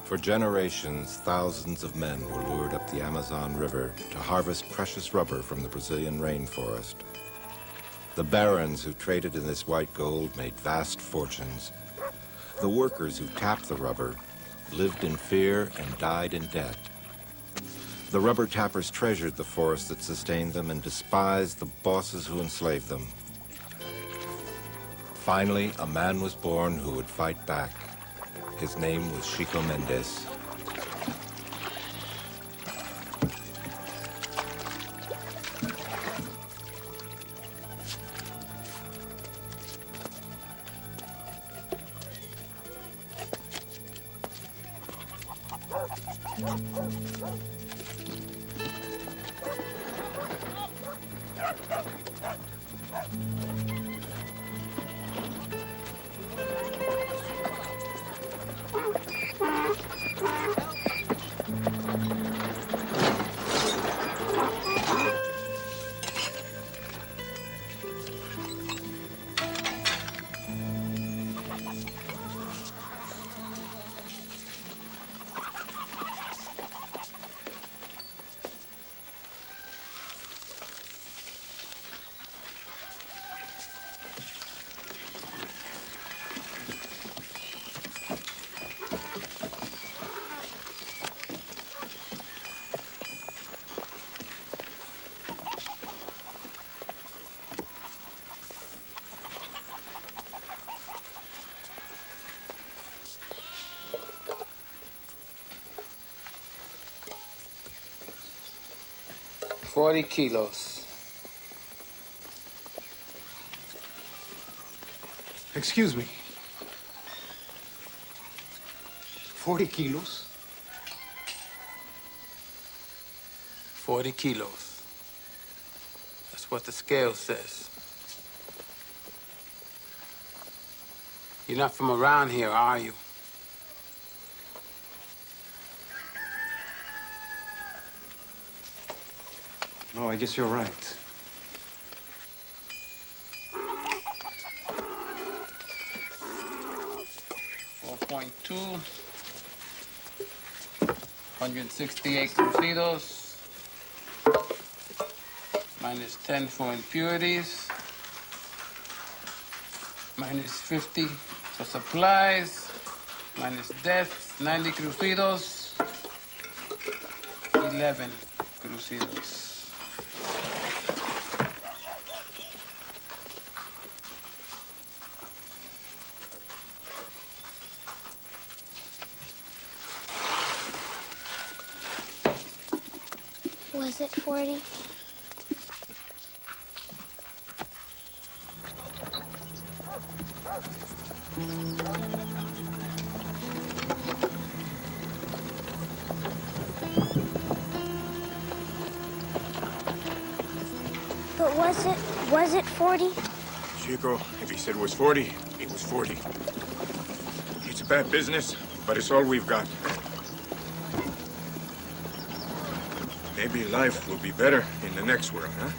For generations, thousands of men were lured up the Amazon River to harvest precious rubber from the Brazilian rainforest. The barons who traded in this white gold made vast fortunes. The workers who tapped the rubber lived in fear and died in debt. The rubber tappers treasured the forest that sustained them and despised the bosses who enslaved them. Finally, a man was born who would fight back. His name was Chico Mendes. $40 kilos. Excuse me. 40 kilos? 40 kilos. That's what the scale says. You're not from around here, are you? No, I guess you're right. .2, 168 crucidos, minus 10 for impurities, minus 50 for supplies, minus deaths, 90 crucidos, 11 crucidos. Was it 40? But was it 40? Chico, if he said it was 40, it was 40. It's a bad business, but it's all we've got. Maybe life will be better in the next world, huh?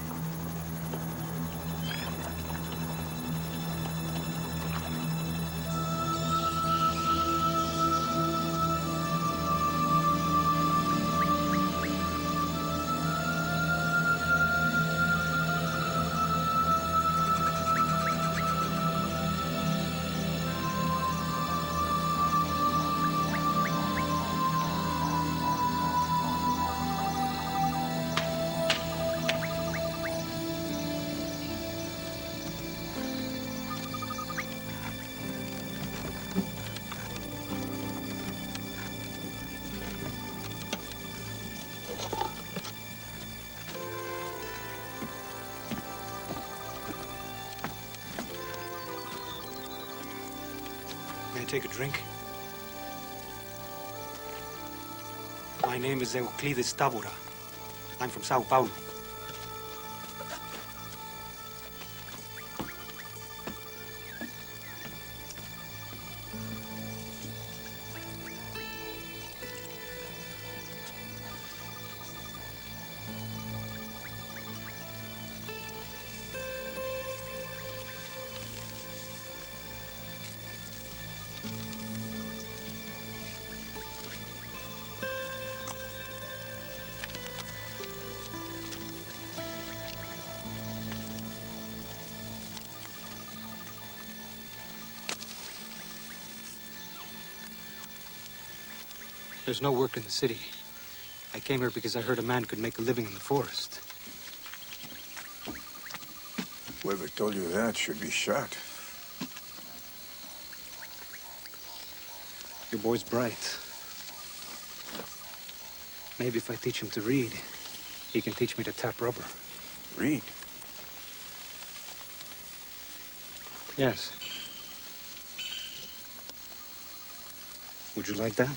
May I take a drink? My name is Euclides Tabora. I'm from Sao Paulo. There's no work in the city. I came here because I heard a man could make a living in the forest. Whoever told you that should be shot. Your boy's bright. Maybe if I teach him to read, he can teach me to tap rubber. Read. Yes. Would you like that?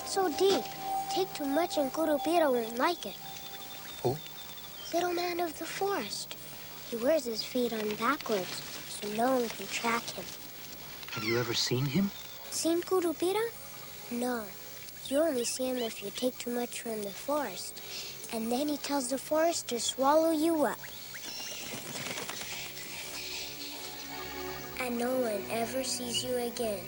So deep. Take too much and Curupira won't like it. Who? Little man of the forest. He wears his feet on backwards, so no one can track him. Have you ever seen him? Seen Curupira? No. You only see him if you take too much from the forest. And then he tells the forest to swallow you up. And no one ever sees you again.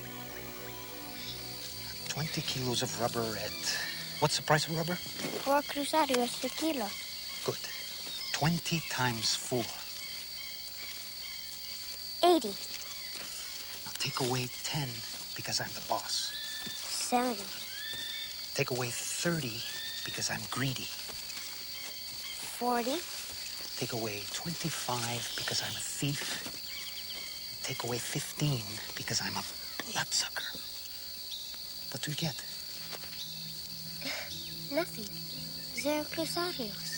20 kilos of rubber at... What's the price of rubber? 4 cruzarios a kilo. Good. 20 times 4. 80. Now take away 10 because I'm the boss. 70. Take away 30 because I'm greedy. 40. Take away 25 because I'm a thief. Take away 15 because I'm a bloodsucker. What do you get? Nothing. 0 cruzarios.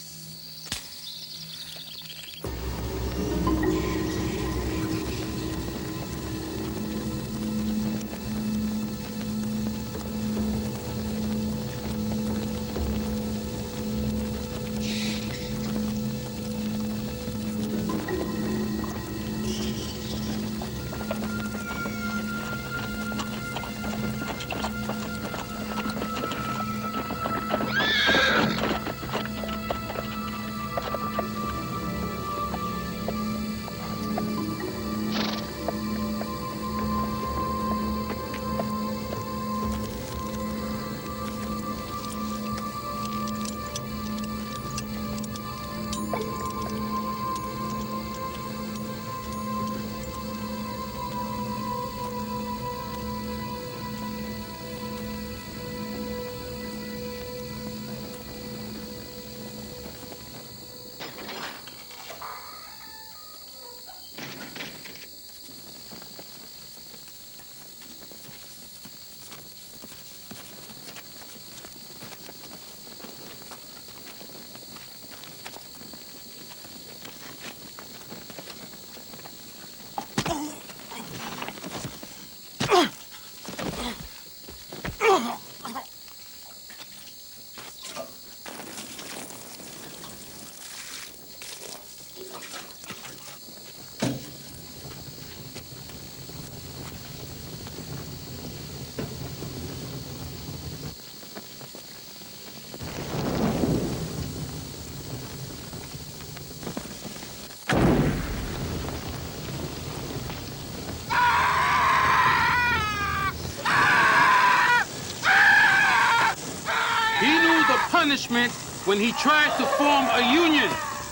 Punishment when he tried to form a union.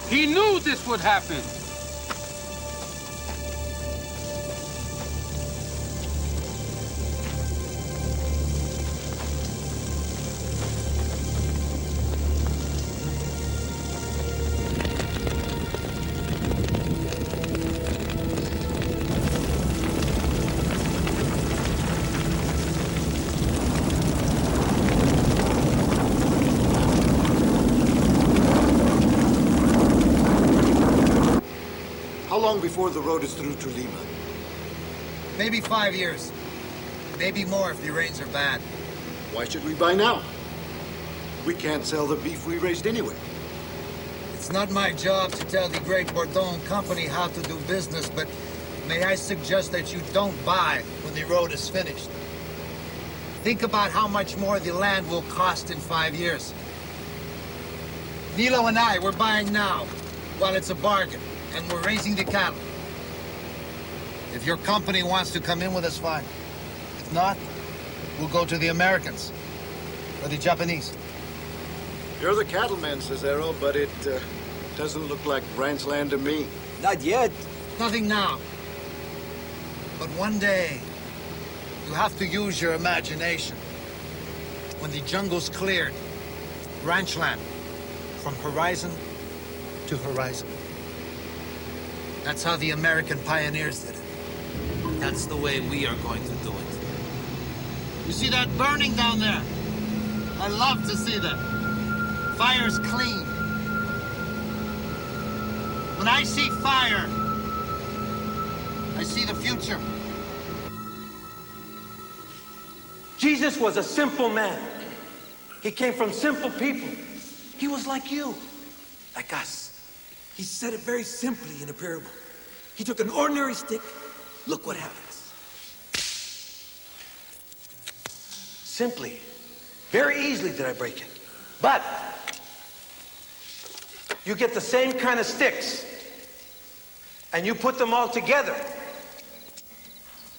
He knew this would happen. long before the road is through to Lima? Maybe 5 years. Maybe more if the rains are bad. Why should we buy now? We can't sell the beef we raised anyway. It's not my job to tell the great Bourdon company how to do business, but may I suggest that you don't buy when the road is finished. Think about how much more the land will cost in 5 years. Nilo and I, we're buying now, while it's a bargain, and we're raising the cattle. If your company wants to come in with us, fine. If not, we'll go to the Americans, or the Japanese. You're the cattleman, Cesaro, but it doesn't look like ranch land to me. Not yet. Nothing now. But one day, you have to use your imagination. When the jungle's cleared, ranch land, from horizon to horizon. That's how the American pioneers did it. That's the way we are going to do it. You see that burning down there? I love to see that. Fire's clean. When I see fire, I see the future. Jesus was a simple man. He came from simple people. He was like you. Like us. He said it very simply in a parable. He took an ordinary stick. Look what happens. Simply. Very easily did I break it. But you get the same kind of sticks and you put them all together.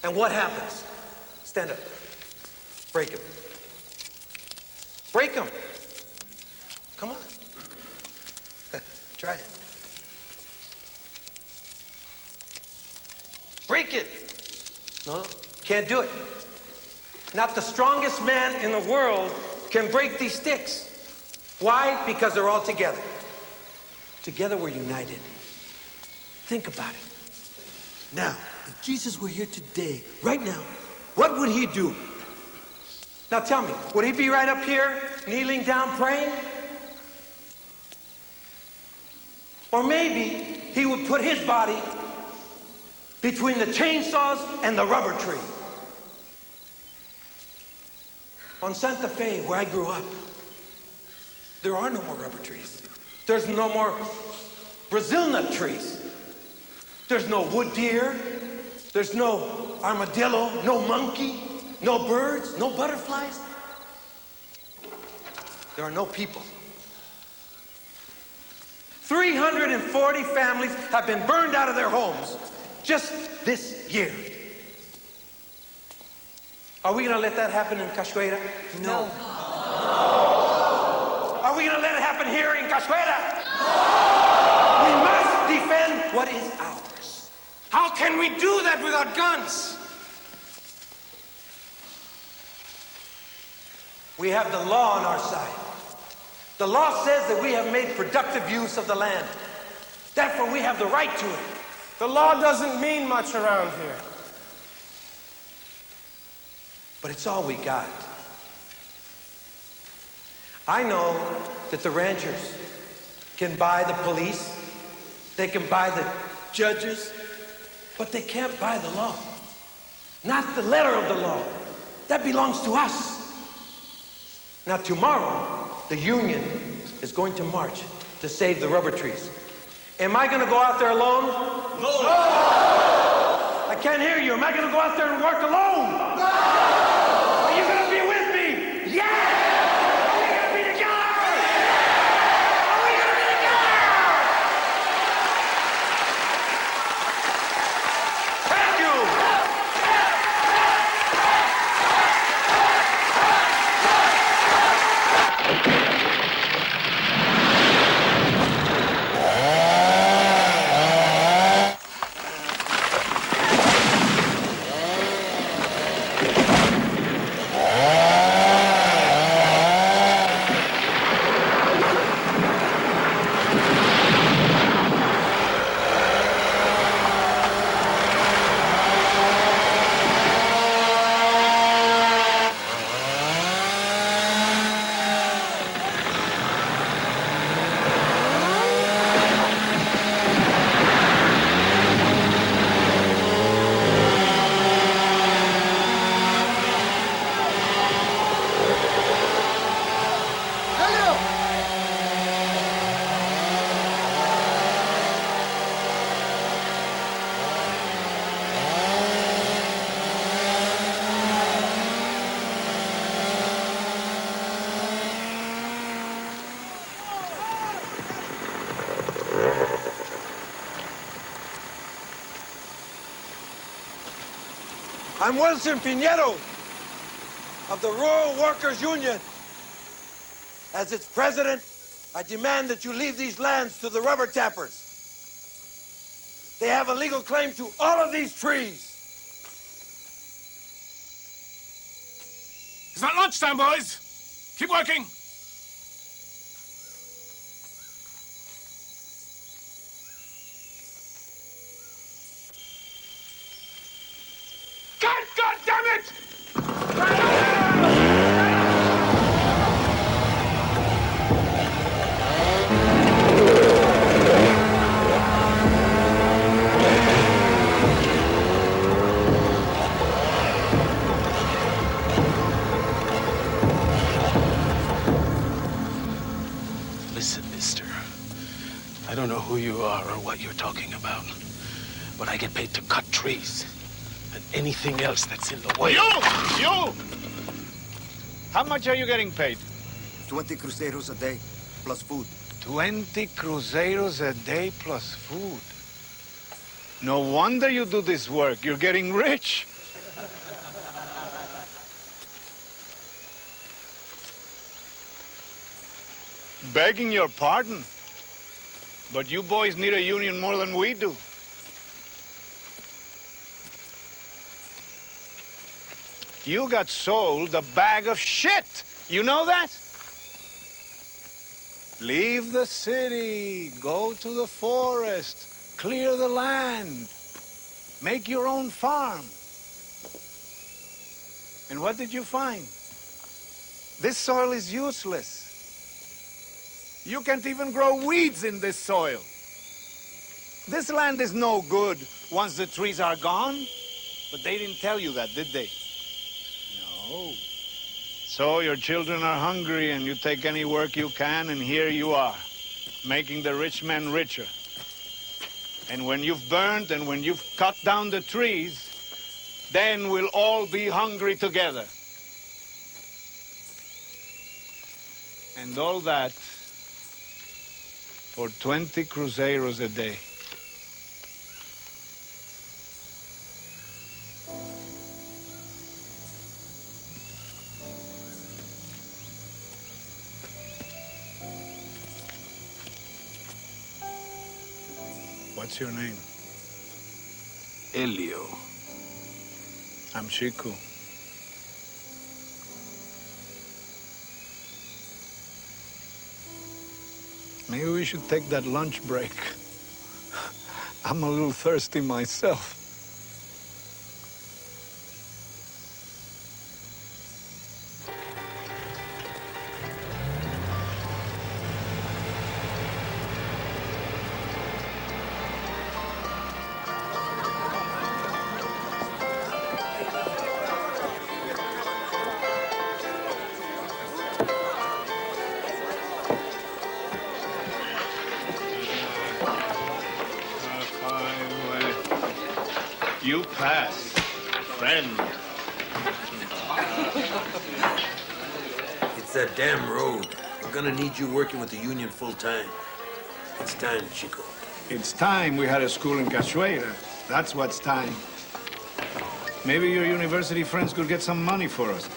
And what happens? Stand up. Break them. Break them. Come on. Try it. Break it. No, can't do it. Not the strongest man in the world can break these sticks. Why? Because they're all together. Together we're united. Think about it. Now, if Jesus were here today, right now, what would he do? Now tell me, would he be right up here, kneeling down, praying? Or maybe he would put his body between the chainsaws and the rubber tree. On Santa Fe, where I grew up, there are no more rubber trees. There's no more Brazil nut trees. There's no wood deer. There's no armadillo, no monkey, no birds, no butterflies. There are no people. 340 families have been burned out of their homes just this year. Are we going to let that happen in Cachoeira? No. Are we going to let it happen here in Cachoeira? We must defend what is ours. How can we do that without guns? We have the law on our side. The law says that we have made productive use of the land. Therefore, we have the right to it. The law doesn't mean much around here. But it's all we got. I know that the ranchers can buy the police, they can buy the judges, but they can't buy the law. Not the letter of the law. That belongs to us. Now tomorrow, the union is going to march to save the rubber trees. Am I going to go out there alone? No! I can't hear you. Am I going to go out there and work alone? No! Are you going to be with me? Yeah! Are we going to be together? Yeah! Are we going to be together? Thank you! I'm Wilson Piñero of the Rural Workers Union. As its president, I demand that you leave these lands to the rubber tappers. They have a legal claim to all of these trees. It's not lunchtime, boys. Keep working. God damn it! Listen, mister. I don't know who you are or what you're talking about, but I get paid to cut trees and anything else that's in the way. You! How much are you getting paid? 20 cruceros a day, plus food. 20 cruceros a day plus food. No wonder you do this work. You're getting rich. Begging your pardon, but you boys need a union more than we do. You got sold a bag of shit. You know that? Leave the city, go to the forest, clear the land, make your own farm. And what did you find? This soil is useless. You can't even grow weeds in this soil. This land is no good once the trees are gone. But they didn't tell you that, did they? No. So your children are hungry and you take any work you can, and here you are, making the rich men richer. And when you've burned and when you've cut down the trees, then we'll all be hungry together. And all that for 20 cruceros a day. What's your name? Elio. I'm Chico. Maybe we should take that lunch break. I'm a little thirsty myself. You pass, friend. It's that damn road. We're gonna need you working with the union full time. It's time, Chico. It's time we had a school in Cachoeira. That's what's time. Maybe your university friends could get some money for us.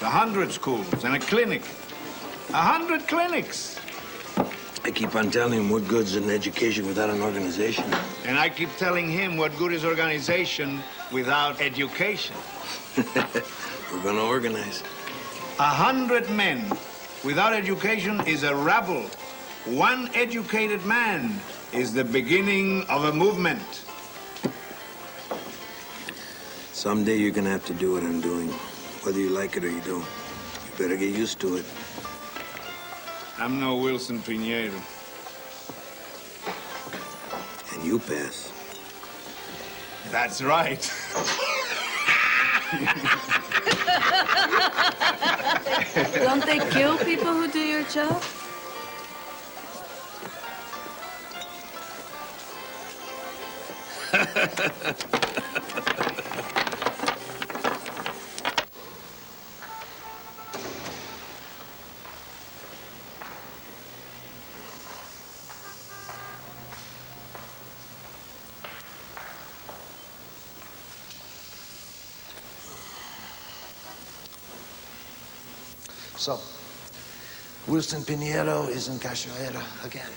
100 schools and a clinic. 100 clinics. I keep on telling him what good's an education without an organization. And I keep telling him what good is organization without education. We're gonna organize. 100 men without education is a rabble. One educated man is the beginning of a movement. Someday you're gonna have to do what I'm doing, whether you like it or you don't. You better get used to it. I'm no Wilson Piñero. And you pass. That's right. Don't they kill people who do your job? So, Wilson Pinheiro is in Cachoeira again.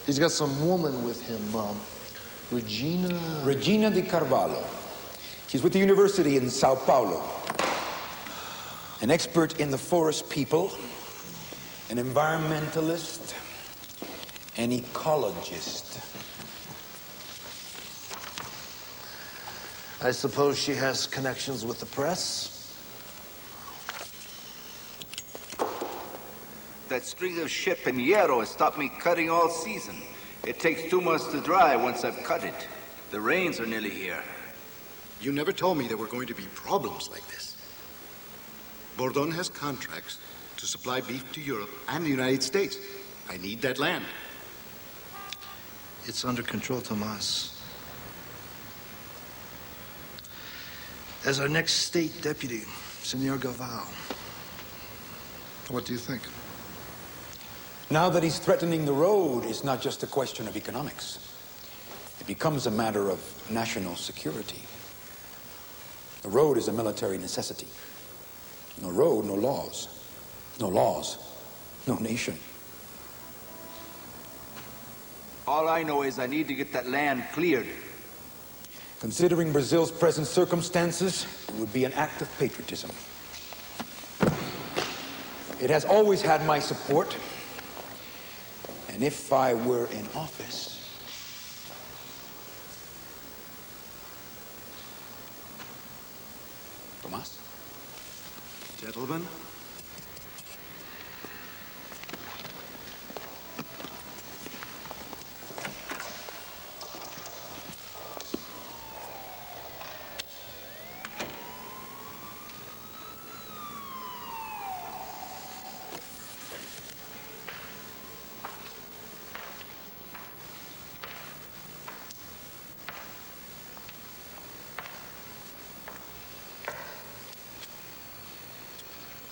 He's got some woman with him, Regina de Carvalho. She's with the university in Sao Paulo. An expert in the forest people, an environmentalist, an ecologist. I suppose she has connections with the press? That string of shit Pinheiro has stopped me cutting all season. It takes 2 months to dry once I've cut it. The rains are nearly here. You never told me there were going to be problems like this. Bordon has contracts to supply beef to Europe and the United States. I need that land. It's under control, Tomas. As our next state deputy, Senor Galvao. What do you think? Now that he's threatening the road, it's not just a question of economics. It becomes a matter of national security. The road is a military necessity. No road, no laws. No laws, no nation. All I know is I need to get that land cleared. Considering Brazil's present circumstances, it would be an act of patriotism. It has always had my support. And if I were in office, Tomas? Gentlemen?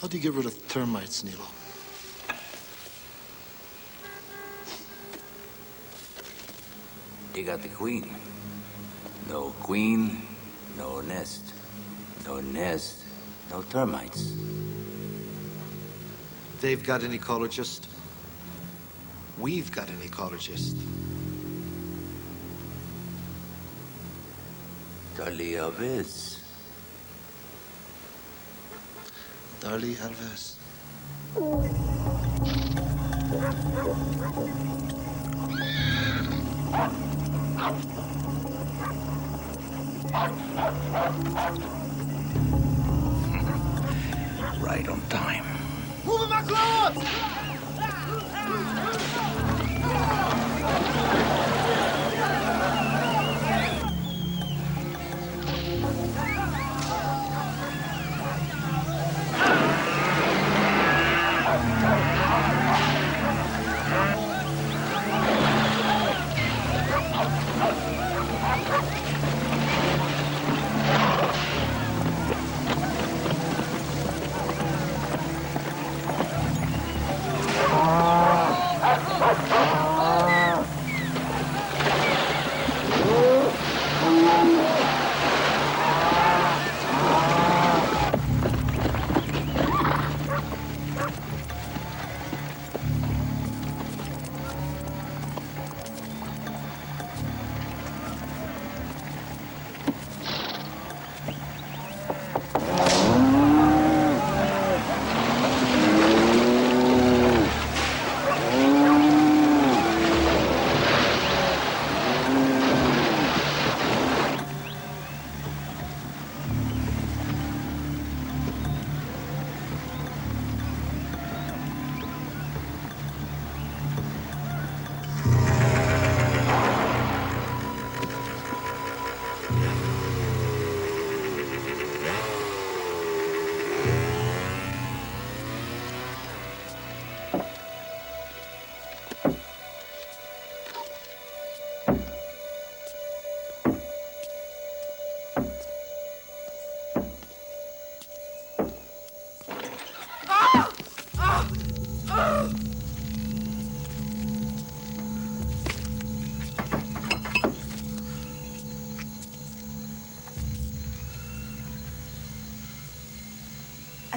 How do you get rid of termites, Nilo? You got the queen. No queen, no nest. No nest, no termites. They've got an ecologist. We've got an ecologist. Dali Alves. Dali Alves. Right on time. Move my clothes!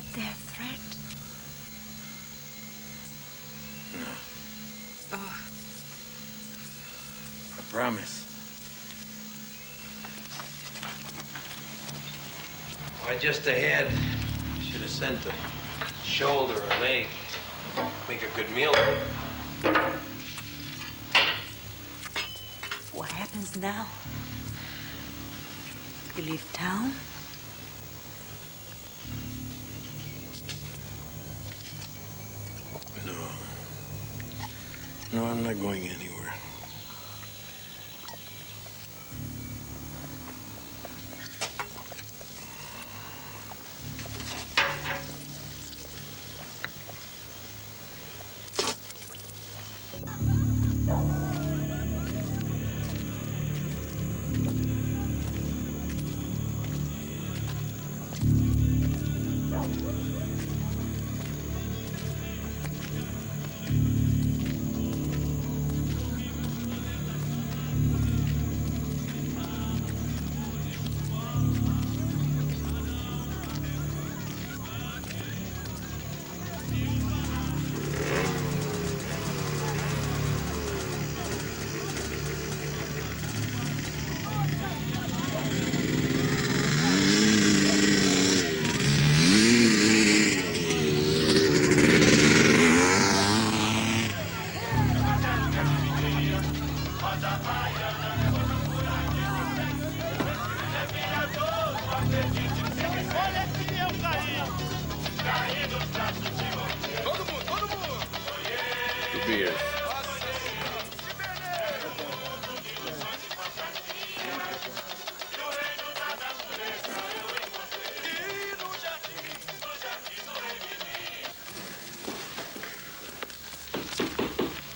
At their threat? No. Oh. I promise. Why, just a head. Should have sent a shoulder or leg. Make a good meal. What happens now? You leave town? No, I'm not going anywhere.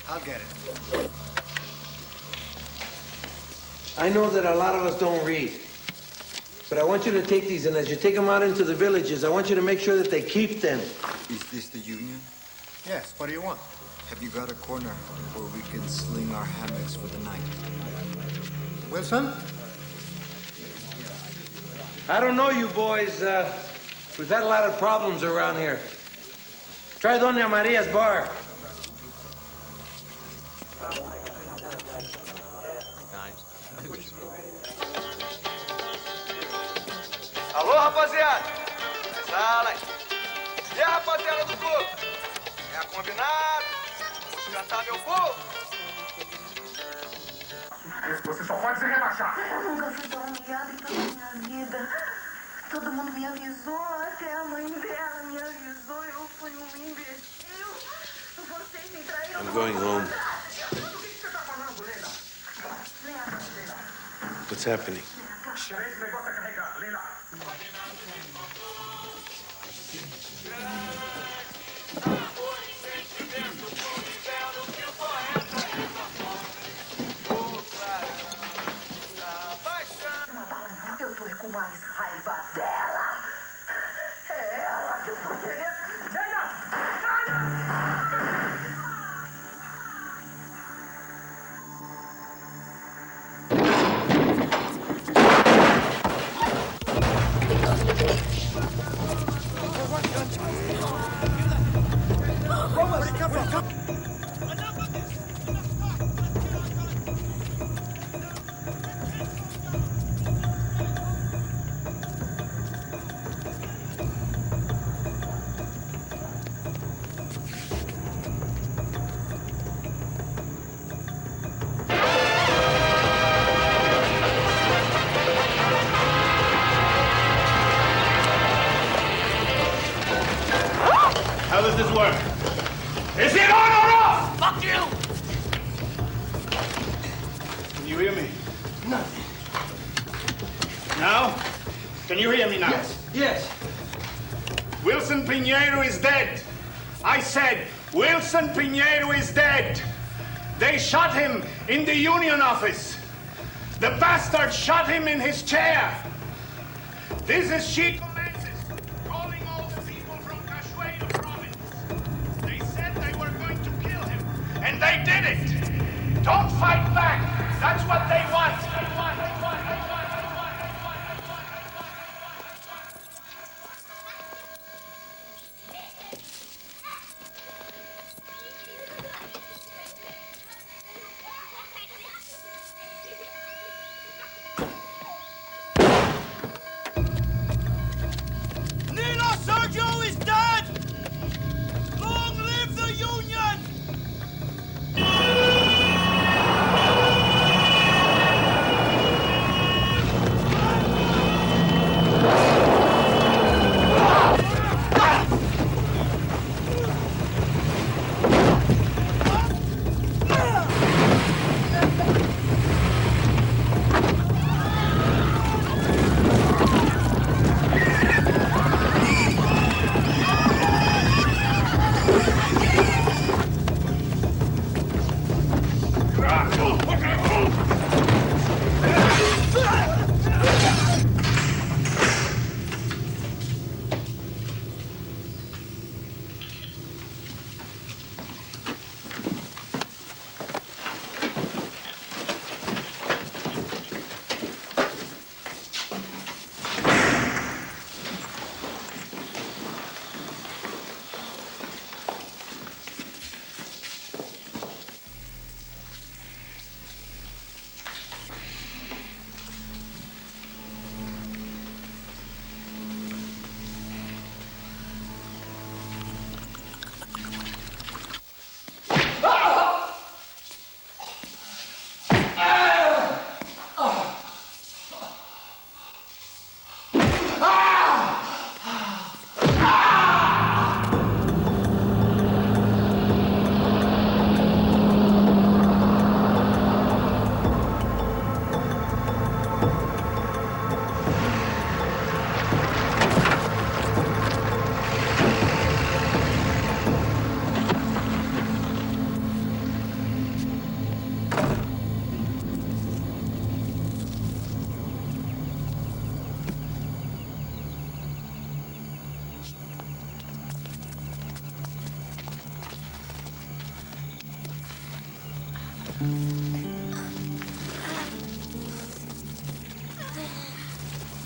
I'll get it. I know that a lot of us don't read. But I want you to take these, and as you take them out into the villages, I want you to make sure that they keep them. Is this the union? Yes, what do you want? Have you got a corner where we can sling our hammocks for the night? Wilson? I don't know, you boys. We've had a lot of problems around here. Try Doña Maria's bar. Alô, rapaziada? Sala aí. E a rapaziada do povo? É a combinado? Posso cantar meu povo? Você só pode se rebaixar. Eu nunca fui tão humilhada em toda a minha vida. Todo mundo me avisou, até a mãe dela me avisou. Eu fui um imbecil. Vocês me traíram. I'm going home. What's happening? Eu tô com mais raiva dela. É ela que eu tô querendo. How does this work? Is it on or off? Fuck you! Can you hear me? Nothing. Now? Can you hear me now? Yes. Wilson Pinheiro is dead. I said, Wilson Pinheiro is dead. They shot him in the union office. The bastard shot him in his chair. This is Chico Mendes calling all the people from Cachoeira province. They said they were going to kill him, and they did it. Don't fight back. That's what they want.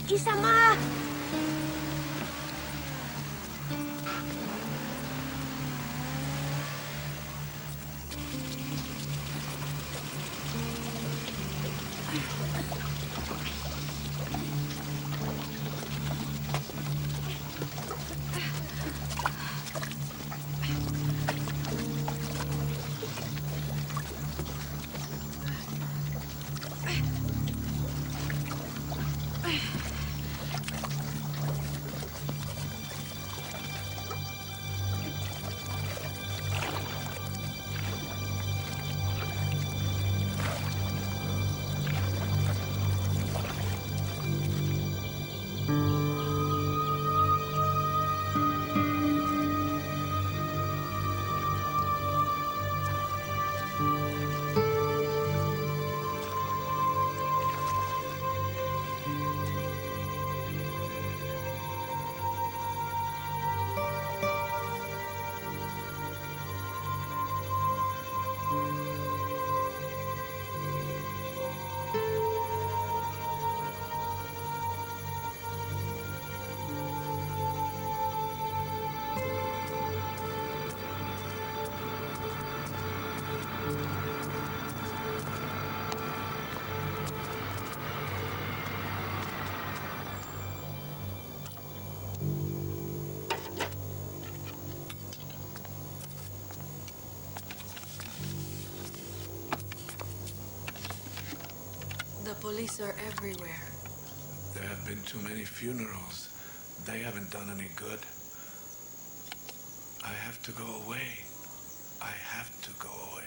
Isama! The police are everywhere. There have been too many funerals. They haven't done any good. I have to go away. I have to go away.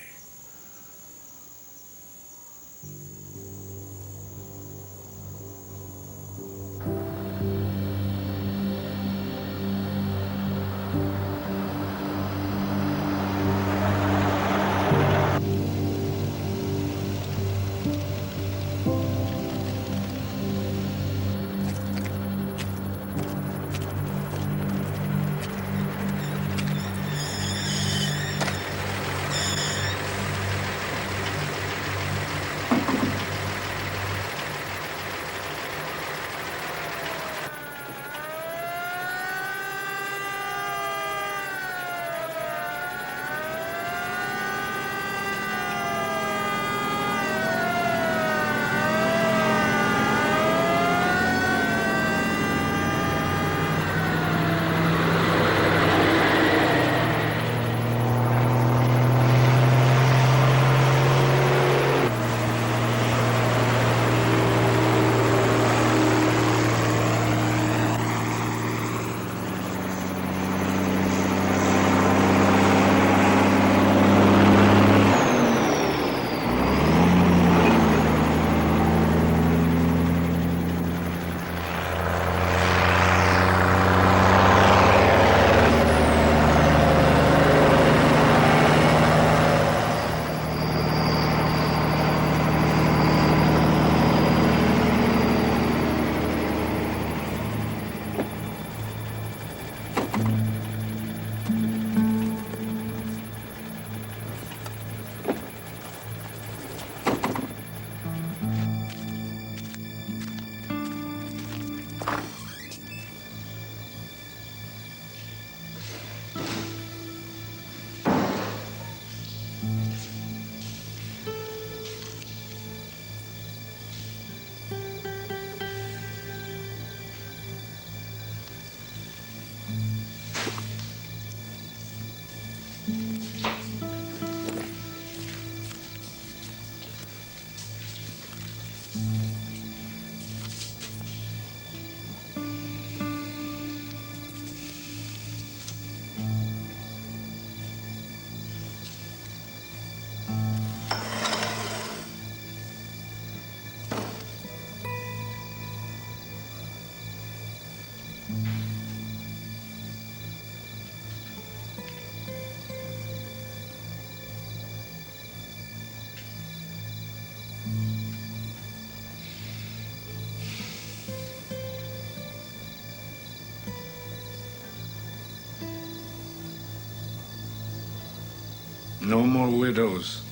No more widows,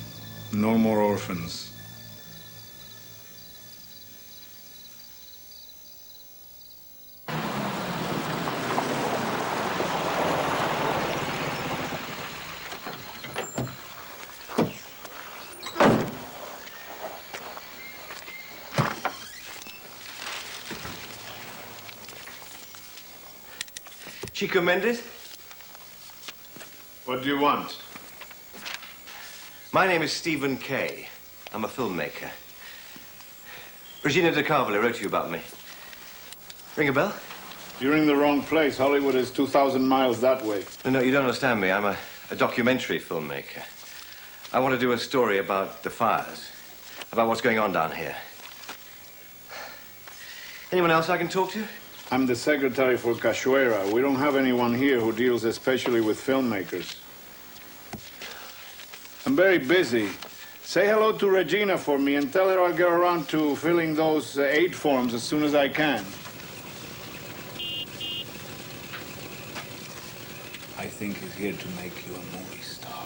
no more orphans. Chico Mendes? What do you want? My name is Stephen Kay. I'm a filmmaker. Regina de Carvalho wrote to you about me. Ring a bell? You're in the wrong place. Hollywood is 2,000 miles that way. No, you don't understand me. I'm a documentary filmmaker. I want to do a story about the fires, about what's going on down here. Anyone else I can talk to? I'm the secretary for Cachoeira. We don't have anyone here who deals especially with filmmakers. I'm very busy. Say hello to Regina for me and tell her I'll get around to filling those aid forms as soon as I can. I think he's here to make you a movie star.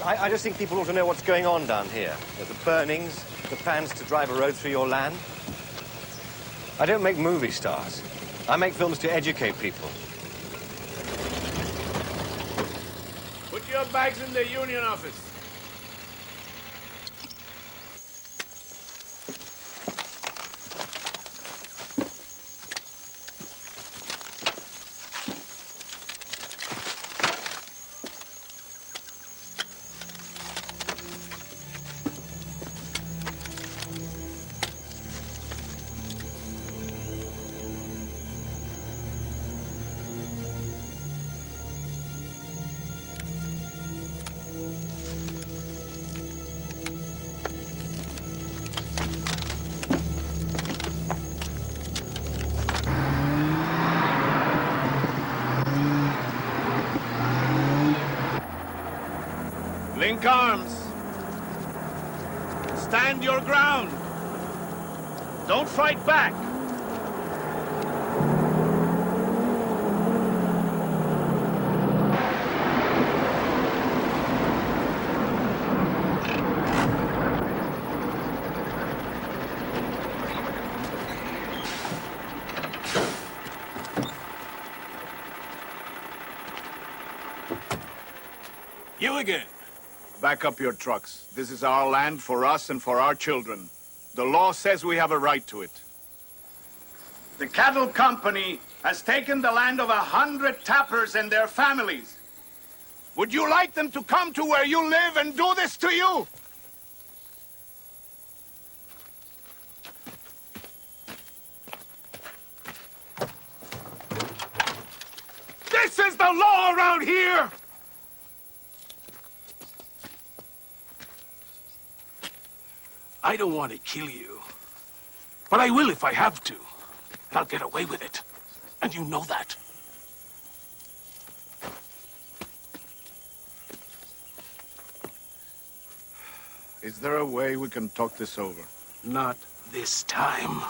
I just think people ought to know what's going on down here. The burnings, the plans to drive a road through your land. I don't make movie stars. I make films to educate people. Put your bags in the union office. Link arms. Stand your ground. Don't fight back. You again. Back up your trucks. This is our land for us and for our children. The law says we have a right to it. The cattle company has taken the land of 100 tappers and their families. Would you like them to come to where you live and do this to you? This is the law around here! I don't want to kill you, but I will if I have to. And I'll get away with it. And you know that. Is there a way we can talk this over? Not this time.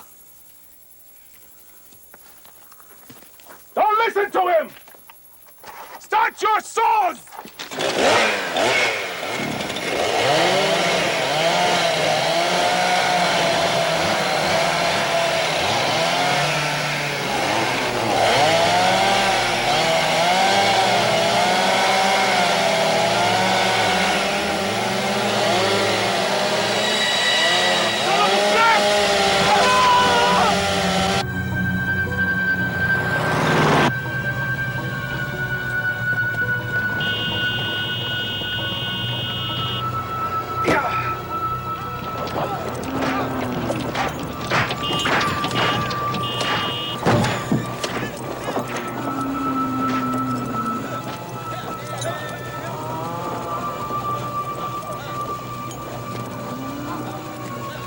Don't listen to him! Start your saws!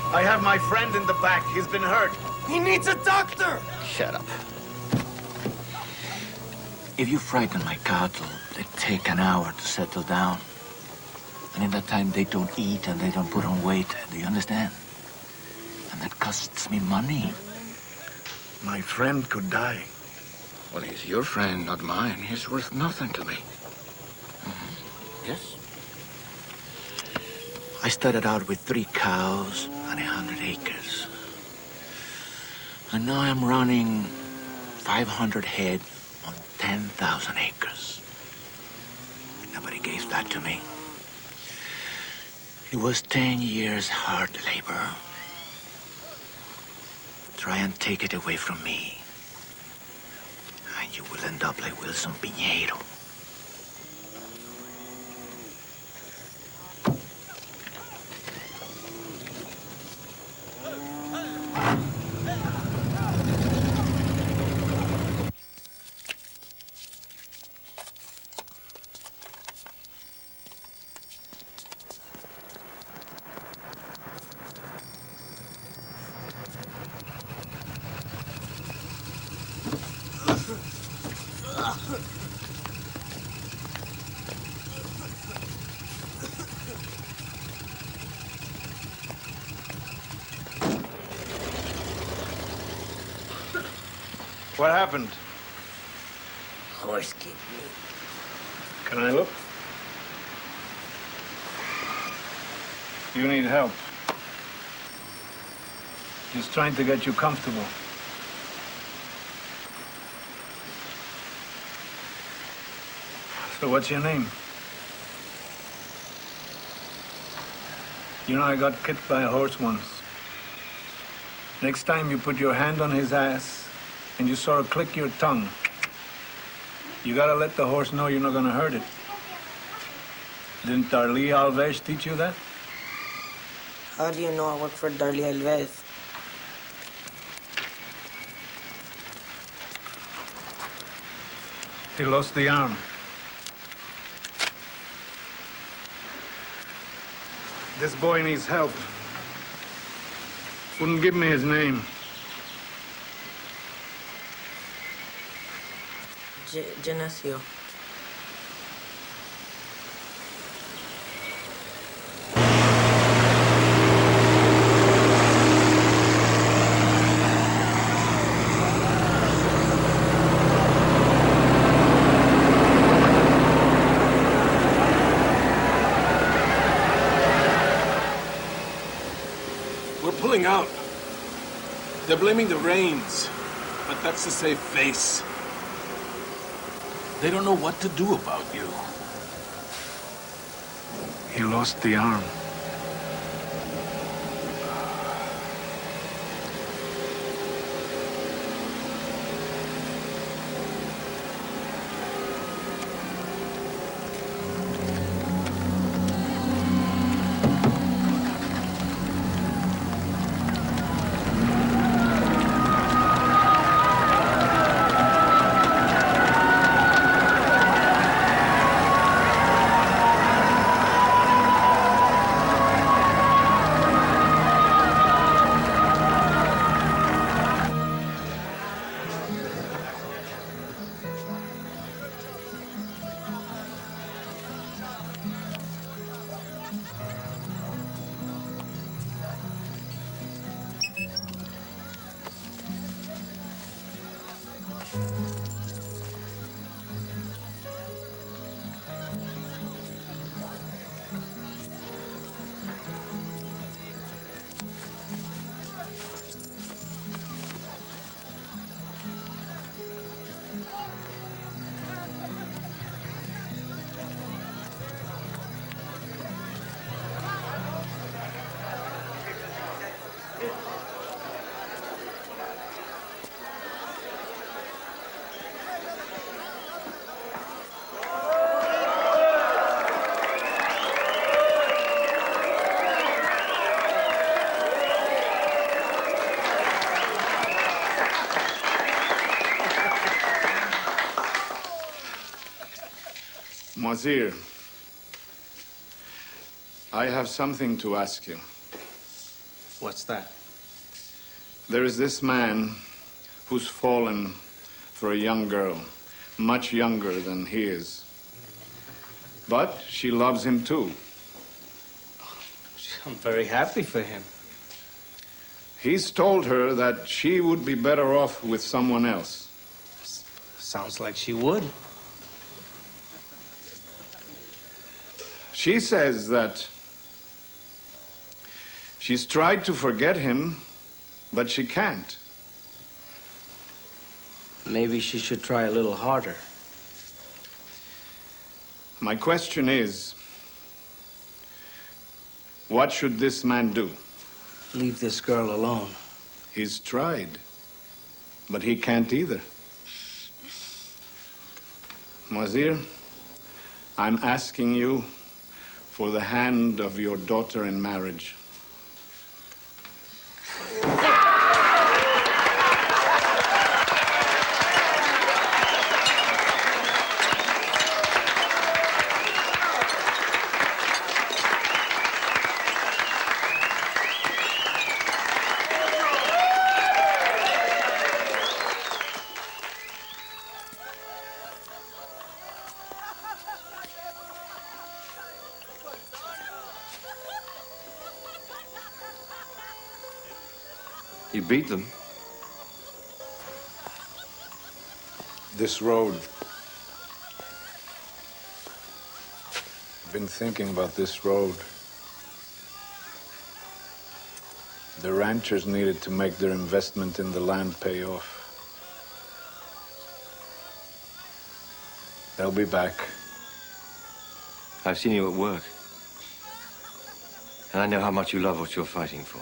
I have my friend in the back. He's been hurt. He needs a doctor! Shut up. If you frighten my cattle, they take an hour to settle down. And in that time, they don't eat and they don't put on weight. Do you understand? And that costs me money. My friend could die. Well, he's your friend, not mine. He's worth nothing to me. Yes? I started out with 3 cows and 100 acres. And now I'm running 500 head on 10,000 acres. Nobody gave that to me. It was 10 years hard labor. Try and take it away from me, and you will end up like Wilson Piñeiro. What happened? Horse kicked me. Can I look? You need help. He's trying to get you comfortable. So what's your name? You know, I got kicked by a horse once. Next time you put your hand on his ass and you sort of click your tongue, you gotta let the horse know you're not gonna hurt it. Didn't Darlie Alves teach you that? How do you know I work for Darlie Alves? He lost the arm. This boy needs help. Wouldn't give me his name. Genesio. We're pulling out. They're blaming the rains, but that's to save face. They don't know what to do about you. He lost the arm. Mazir, I have something to ask you. What's that? There is this man who's fallen for a young girl, much younger than he is. But she loves him too. I'm very happy for him. He's told her that she would be better off with someone else. Sounds like she would. She says that she's tried to forget him, but she can't. Maybe she should try a little harder. My question is, What should this man do? Leave this girl alone. He's tried, but he can't either. Wazir, I'm asking you for the hand of your daughter in marriage. You beat them? This road. I've been thinking about this road. The ranchers needed to make their investment in the land pay off. They'll be back. I've seen you at work. And I know how much you love what you're fighting for.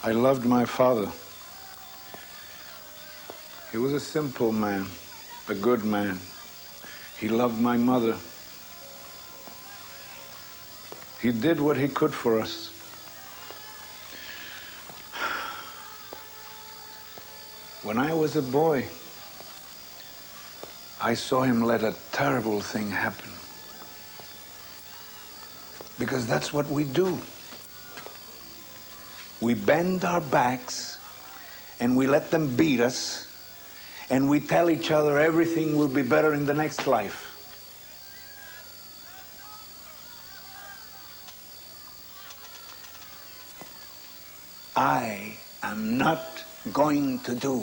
I loved my father. He was a simple man, a good man. He loved my mother. He did what he could for us. When I was a boy, I saw him let a terrible thing happen. Because that's what we do. We bend our backs and we let them beat us and we tell each other everything will be better in the next life. I am not going to do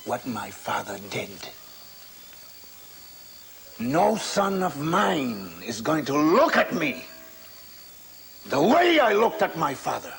what my father did. No son of mine is going to look at me the way I looked at my father.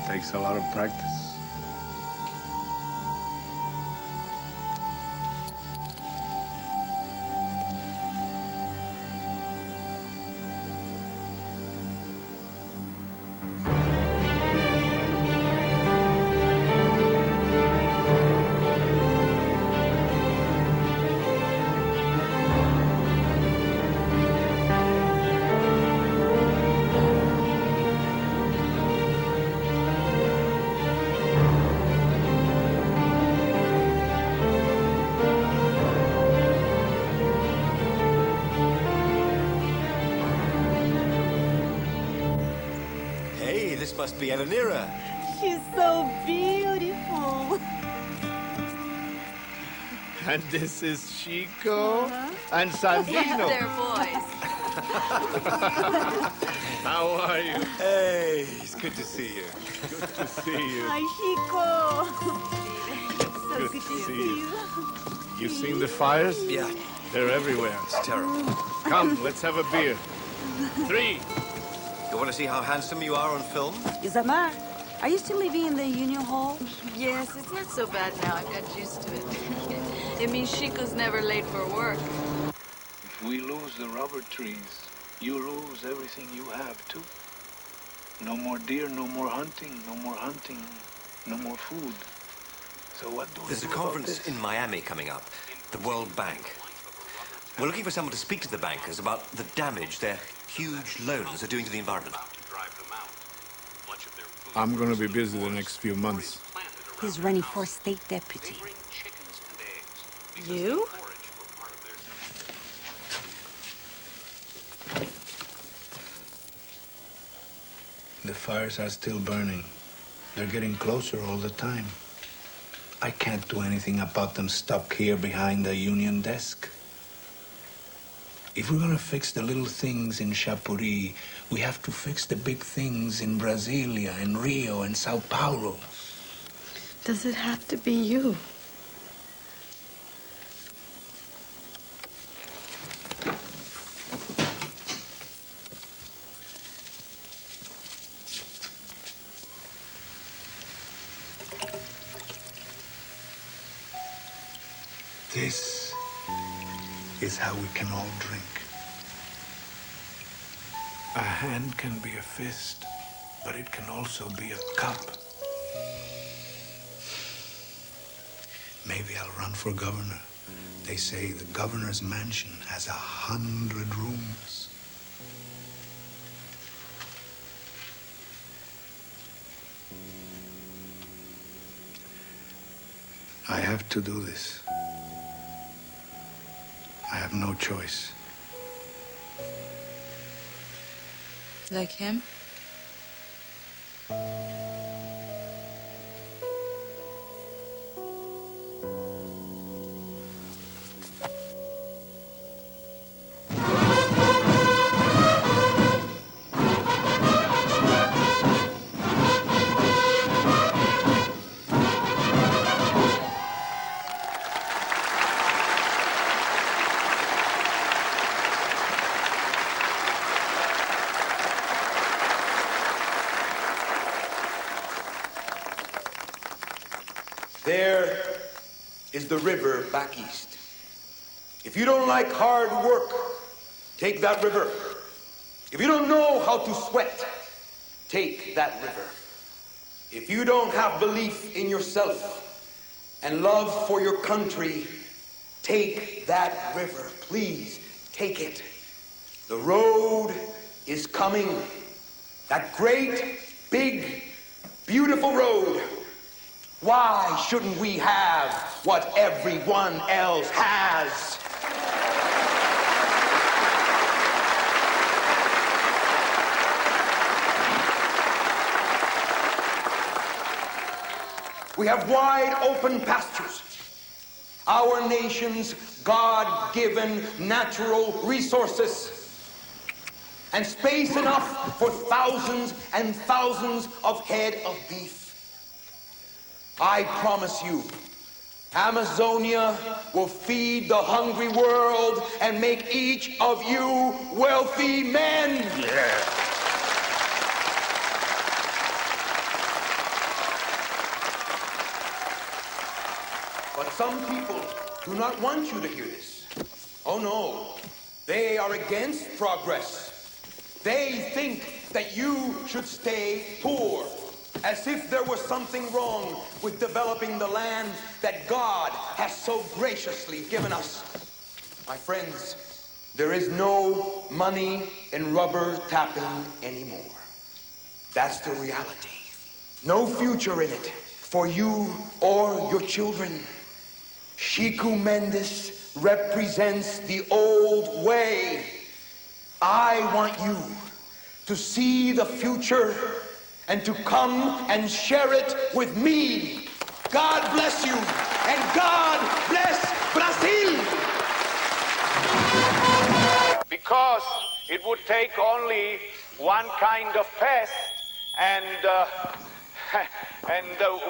Takes a lot of practice. Must be Elenira. She's so beautiful. And this is Chico and Sandino. Yes, they're boys. How are you? Hey, it's good to see you. Good to see you. Hi, Chico. So Good good to to see see you. you. You've seen the fires? Yeah. They're everywhere. It's terrible. Come, let's have a beer. 3. You want to see how handsome you are on film? Isamar, are you still living in the Union Hall? Yes, it's not so bad now. I've got used to it. It means Chico's never late for work. If we lose the rubber trees, you lose everything you have, too. No more deer, no more hunting, no more hunting, no more food. So what do we There's a conference in Miami coming up. The World Bank. We're looking for someone to speak to the bankers about the damage their huge loans are doing to the environment. I'm gonna be busy the next few months. He's running for state deputy. You? The fires are still burning. They're getting closer all the time. I can't do anything about them stuck here behind the union desk. If we're gonna fix the little things in Chapuri, we have to fix the big things in Brasilia and Rio and Sao Paulo. Does it have to be you? This is how we can all drink. A hand can be a fist, but it can also be a cup. Maybe I'll run for governor. They say the governor's mansion has 100 rooms. I have to do this. I have no choice. Like him? There is the river back east. If you don't like hard work, take that river. If you don't know how to sweat, take that river. If you don't have belief in yourself and love for your country, take that river. Please, take it. The road is coming. That great, big, beautiful road. Why shouldn't we have what everyone else has? We have wide open pastures. Our nation's God-given natural resources. And space enough for thousands and thousands of head of beef. I promise you, Amazonia will feed the hungry world and make each of you wealthy men. Yeah. But some people do not want you to hear this. Oh no, they are against progress. They think that you should stay poor. As if there was something wrong with developing the land that God has so graciously given us. My friends, there is no money in rubber tapping anymore. That's the reality. No future in it for you or your children. Chico Mendes represents the old way. I want you to see the future and to come and share it with me. God bless you, and God bless Brazil! Because it would take only one kind of pest, and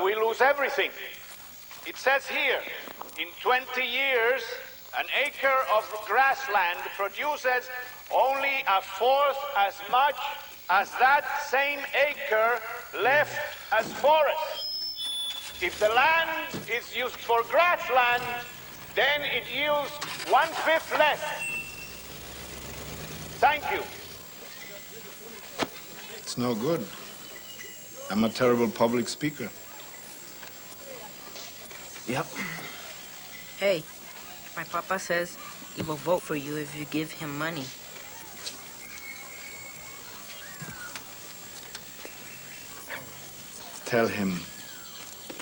we lose everything. It says here, in 20 years, an acre of grassland produces only a fourth as much as that same acre left as forest. If the land is used for grassland, then it yields 1/5 less. Thank you. It's no good. I'm a terrible public speaker. Yep. Hey, My papa says he will vote for you if you give him money. Tell him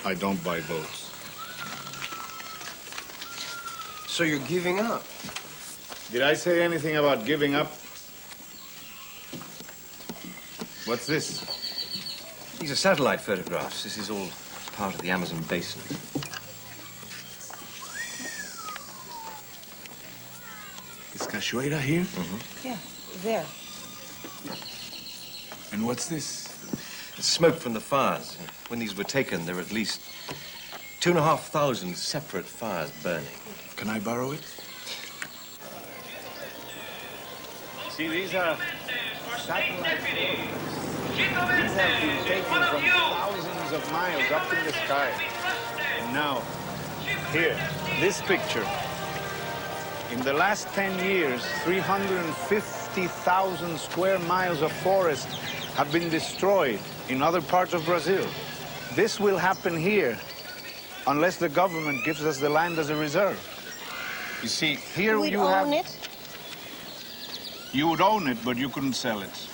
I don't buy votes. So you're giving up? Did I say anything about giving up? What's this? These are satellite photographs. This is all part of the Amazon basin. Is Cachoeira here? Mm-hmm. Yeah, there. And what's this? It's smoke from the fires. When these were taken, there were at least 2,500 separate fires burning. Can I borrow it? See, these are satellite photographs. These have been taken from thousands of miles up in the sky. And now, here, this picture. In the last 10 years, 350,000 square miles of forest have been destroyed in other parts of Brazil. This will happen here unless the government gives us the land as a reserve. You see, here We'd you own have... it. You would own it, but you couldn't sell it.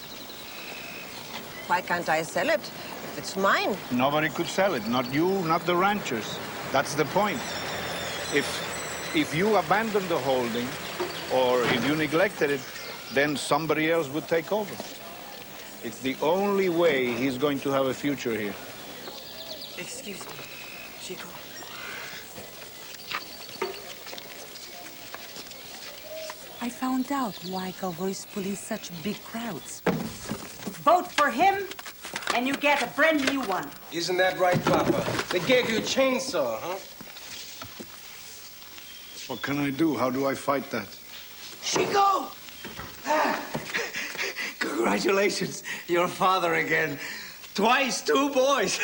Why can't I sell it? If it's mine. Nobody could sell it, not you, not the ranchers. That's the point. If you abandoned the holding, or if you neglected it, then somebody else would take over. It's the only way he's going to have a future here. Excuse me, Chico. I found out why Calvo's police such big crowds. Vote for him, and you get a brand new one. Isn't that right, Papa? They gave you a chainsaw, huh? What can I do? How do I fight that? Chico! Congratulations. You're a father again. Twice, 2 boys.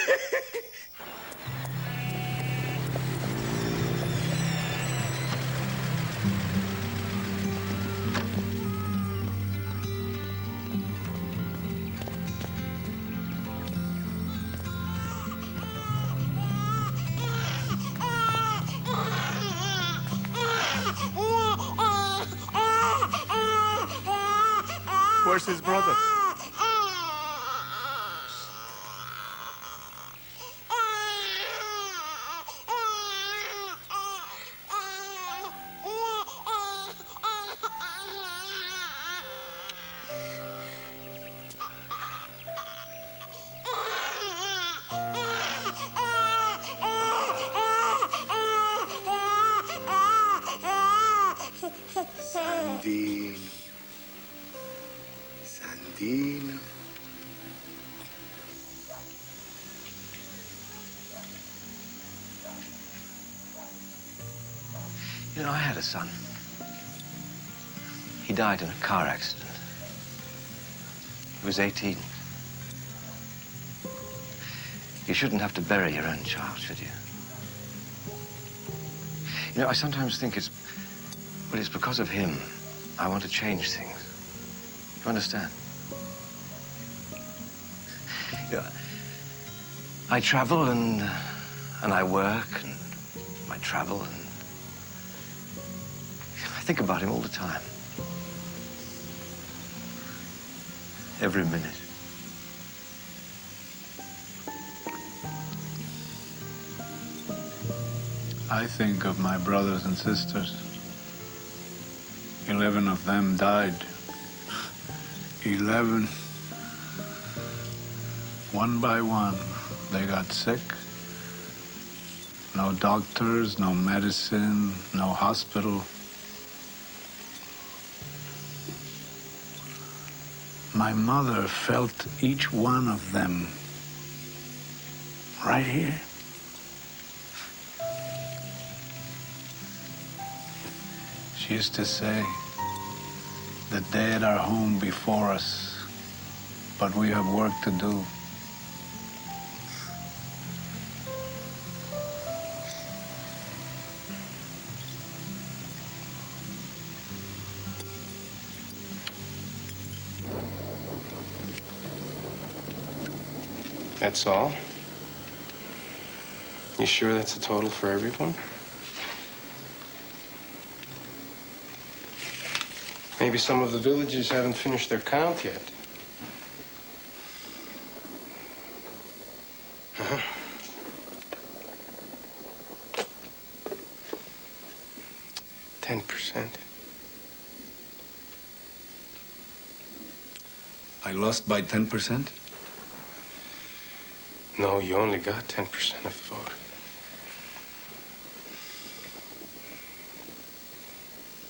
Where's his brother? Sandino. Sandino. You know, I had a son. He died in a car accident. He was 18. You shouldn't have to bury your own child, should you? You know, I sometimes think it's because of him I want to change things. You understand? You know, I travel and I work and I travel and I think about him all the time. Every minute. I think of my brothers and sisters. 11 of them died. 11. One by one, they got sick. No doctors, no medicine, no hospital. My mother felt each one of them right here. She used to say, the dead are home before us, but we have work to do. That's all? You sure that's a total for everyone? Maybe some of the villagers haven't finished their count yet. Uh-huh. %10. I lost by 10%? No, you only got 10% of the vote.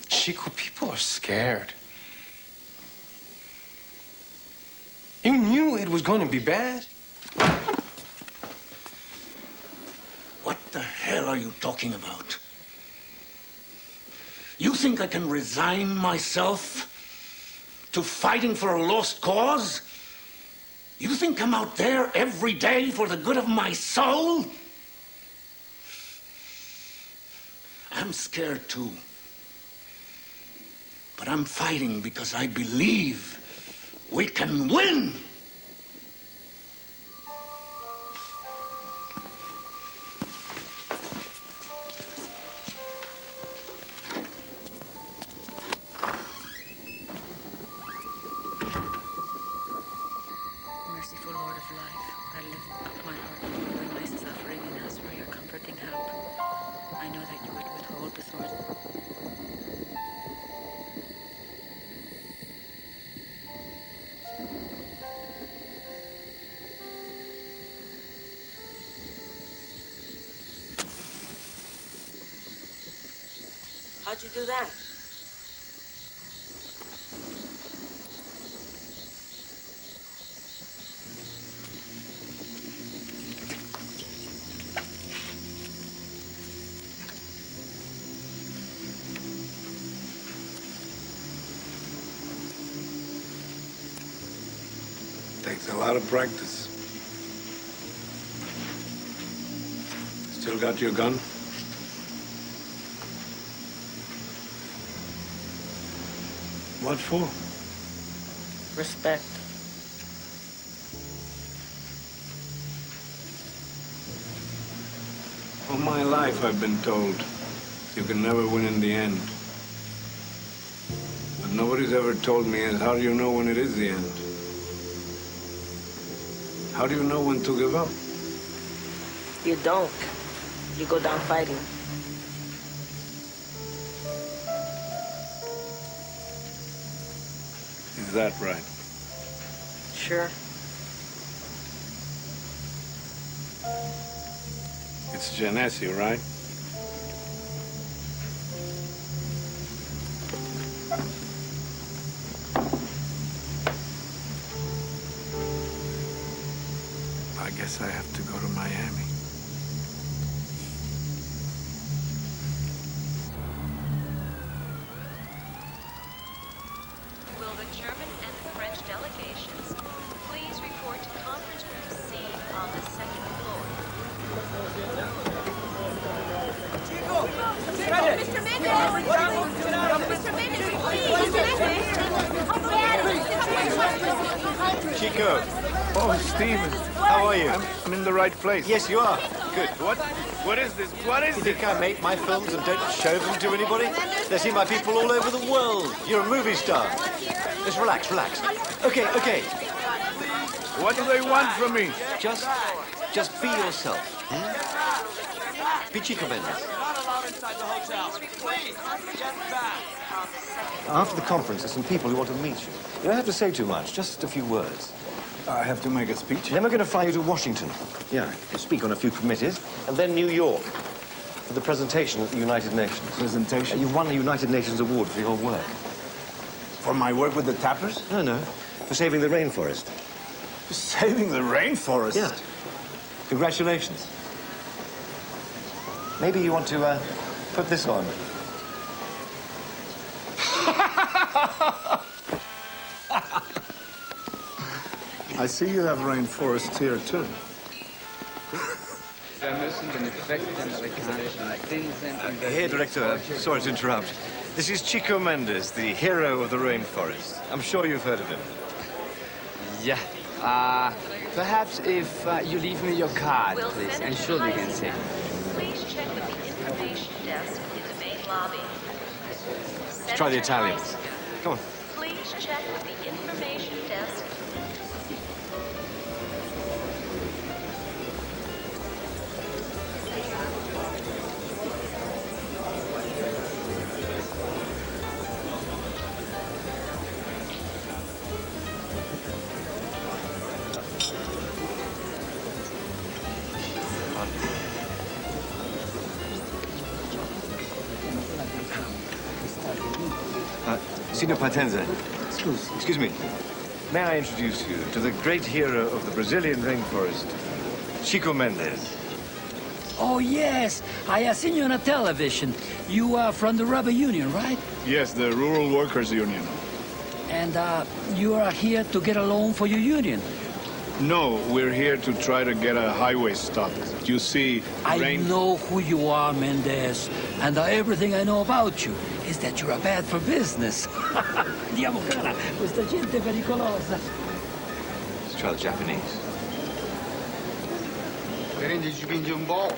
Chico, people are scared. You knew it was going to be bad. What the hell are you talking about? You think I can resign myself to fighting for a lost cause? You think I'm out there every day for the good of my soul? I'm scared too. But I'm fighting because I believe we can win! Merciful Lord of life, I lift up my heart to you in my suffering and ask for your comforting help. I know that you would withhold the sword. How'd you do that? Takes a lot of practice. Still got your gun? What for? Respect. All my life I've been told you can never win in the end. But nobody's ever told me is how do you know when it is the end? How do you know when to give up? You don't. You go down fighting. Is that right? Sure. It's Genesi, right? I guess I have to go to Miami. Will the German and French delegations please report to conference room C on the second floor? Mr. Mendes! Chico. Oh, Stephen. How are you? I'm in the right place. Yes, you are. Good. What is this? What is You this? think I make my films and don't show them to anybody? They're seen by people all over the world. You're a movie star. Just relax, relax. Okay, okay. What do they want from me? Just be yourself. Be Chico Mendes. After the conference, there's some people who want to meet you. You don't have to say too much, just a few words. I have to make a speech. Then we're going to fly you to Washington. Yeah, you speak on a few committees. And then New York for the presentation at the United Nations. Presentation? You've won the United Nations Award for your work. For my work with the tappers? No. For saving the rainforest. For saving the rainforest? Yeah. Congratulations. Maybe you want to put this on. I see you have rainforests here, too. Here, Director. Sorry to interrupt. This is Chico Mendes, the hero of the rainforest. I'm sure you've heard of him. Yeah. Perhaps if you leave me your card, please, and surely you can see. Please check with the information desk in the main lobby. Let's try the Italians. Come on. Please check with the information desk. Signor Patenza. Excuse me. May I introduce you to the great hero of the Brazilian rainforest, Chico Mendes. Oh, yes. I have seen you on a television. You are from the rubber union, right? Yes, the Rural Workers Union. And you are here to get a loan for your union. No, we're here to try to get a highway stopped. You see, I know who you are, Mendes. And everything I know about you is that you are bad for business. Andiamo, cara. Questa gente è pericolosa. Let's try the Japanese. Prendi spinge un po'.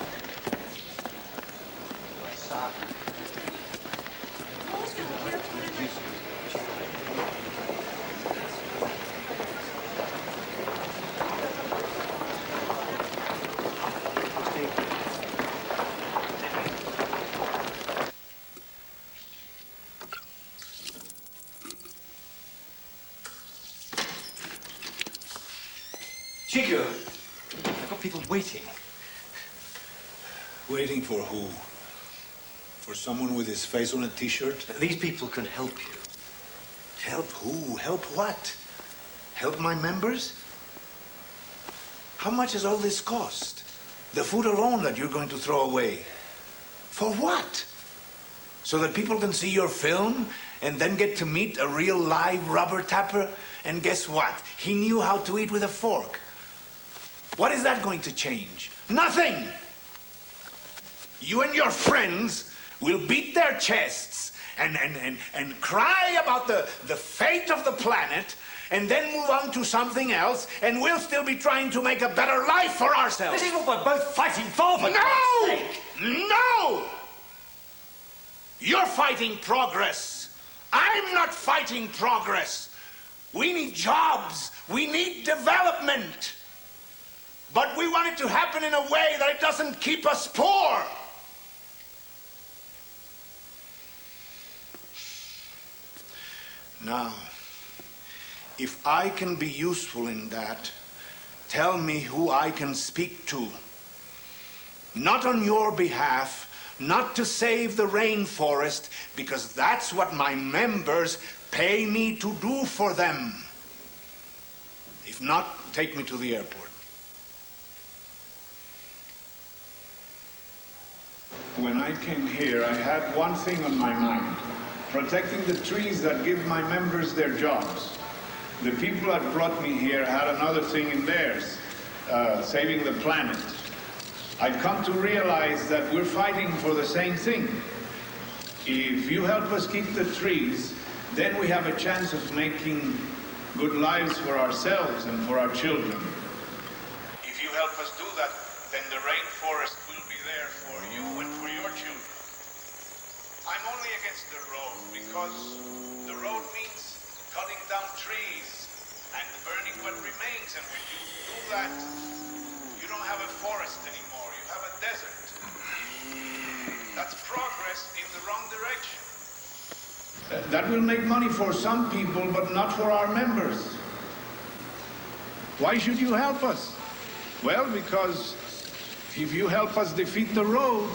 Chico, I've got people waiting. Waiting for who? For someone with his face on a t-shirt? These people can help you. Help who? Help what? Help my members? How much has all this cost? The food alone that you're going to throw away. For what? So that people can see your film and then get to meet a real live rubber tapper? And guess what? He knew how to eat with a fork. What is that going to change? Nothing! You and your friends will beat their chests and cry about the fate of the planet and then move on to something else, and we'll still be trying to make a better life for ourselves. This is what we're both fighting for God's sake. No! You're fighting progress. I'm not fighting progress. We need jobs. We need development. But we want it to happen in a way that it doesn't keep us poor. Now, if I can be useful in that, tell me who I can speak to. Not on your behalf, not to save the rainforest, because that's what my members pay me to do for them. If not, take me to the airport. When I came here, I had one thing on my mind. Protecting the trees that give my members their jobs. The people that brought me here had another thing in theirs, saving the planet. I've come to realize that we're fighting for the same thing. If you help us keep the trees, then we have a chance of making good lives for ourselves and for our children. If you help us do that, then the rainforest will be there for you and for your children. I'm only against the road because the road means cutting down trees and burning what remains. And when you do that, you don't have a forest anymore. You have a desert. That's progress in the wrong direction. That will make money for some people, but not for our members. Why should you help us? Well, because if you help us defeat the road,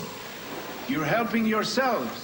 you're helping yourselves.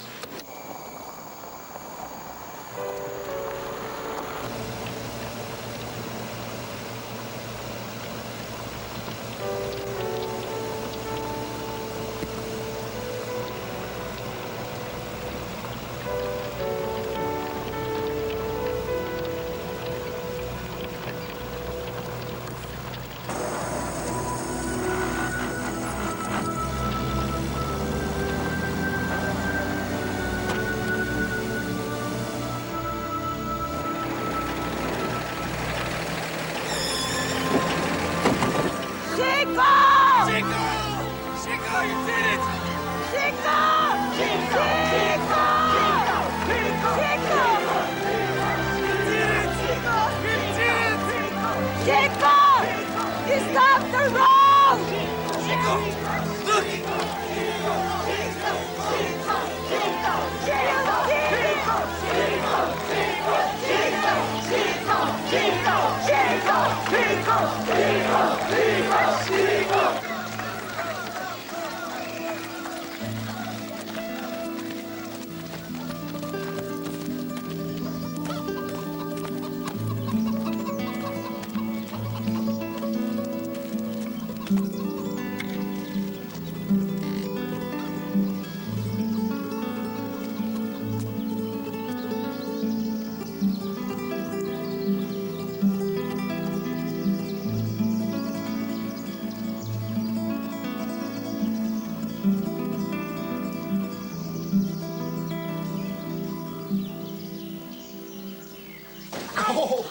Oh!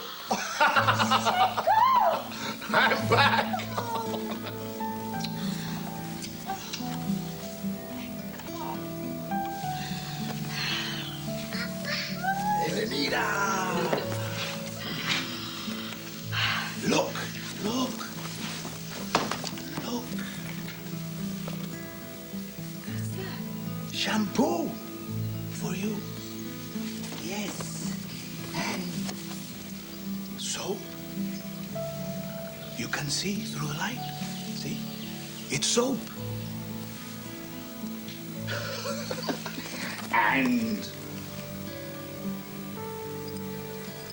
I'm back! Elenita! Look, look, look. Shampoo for you. Yes. And soap. You can see through the light. See? It's soap. And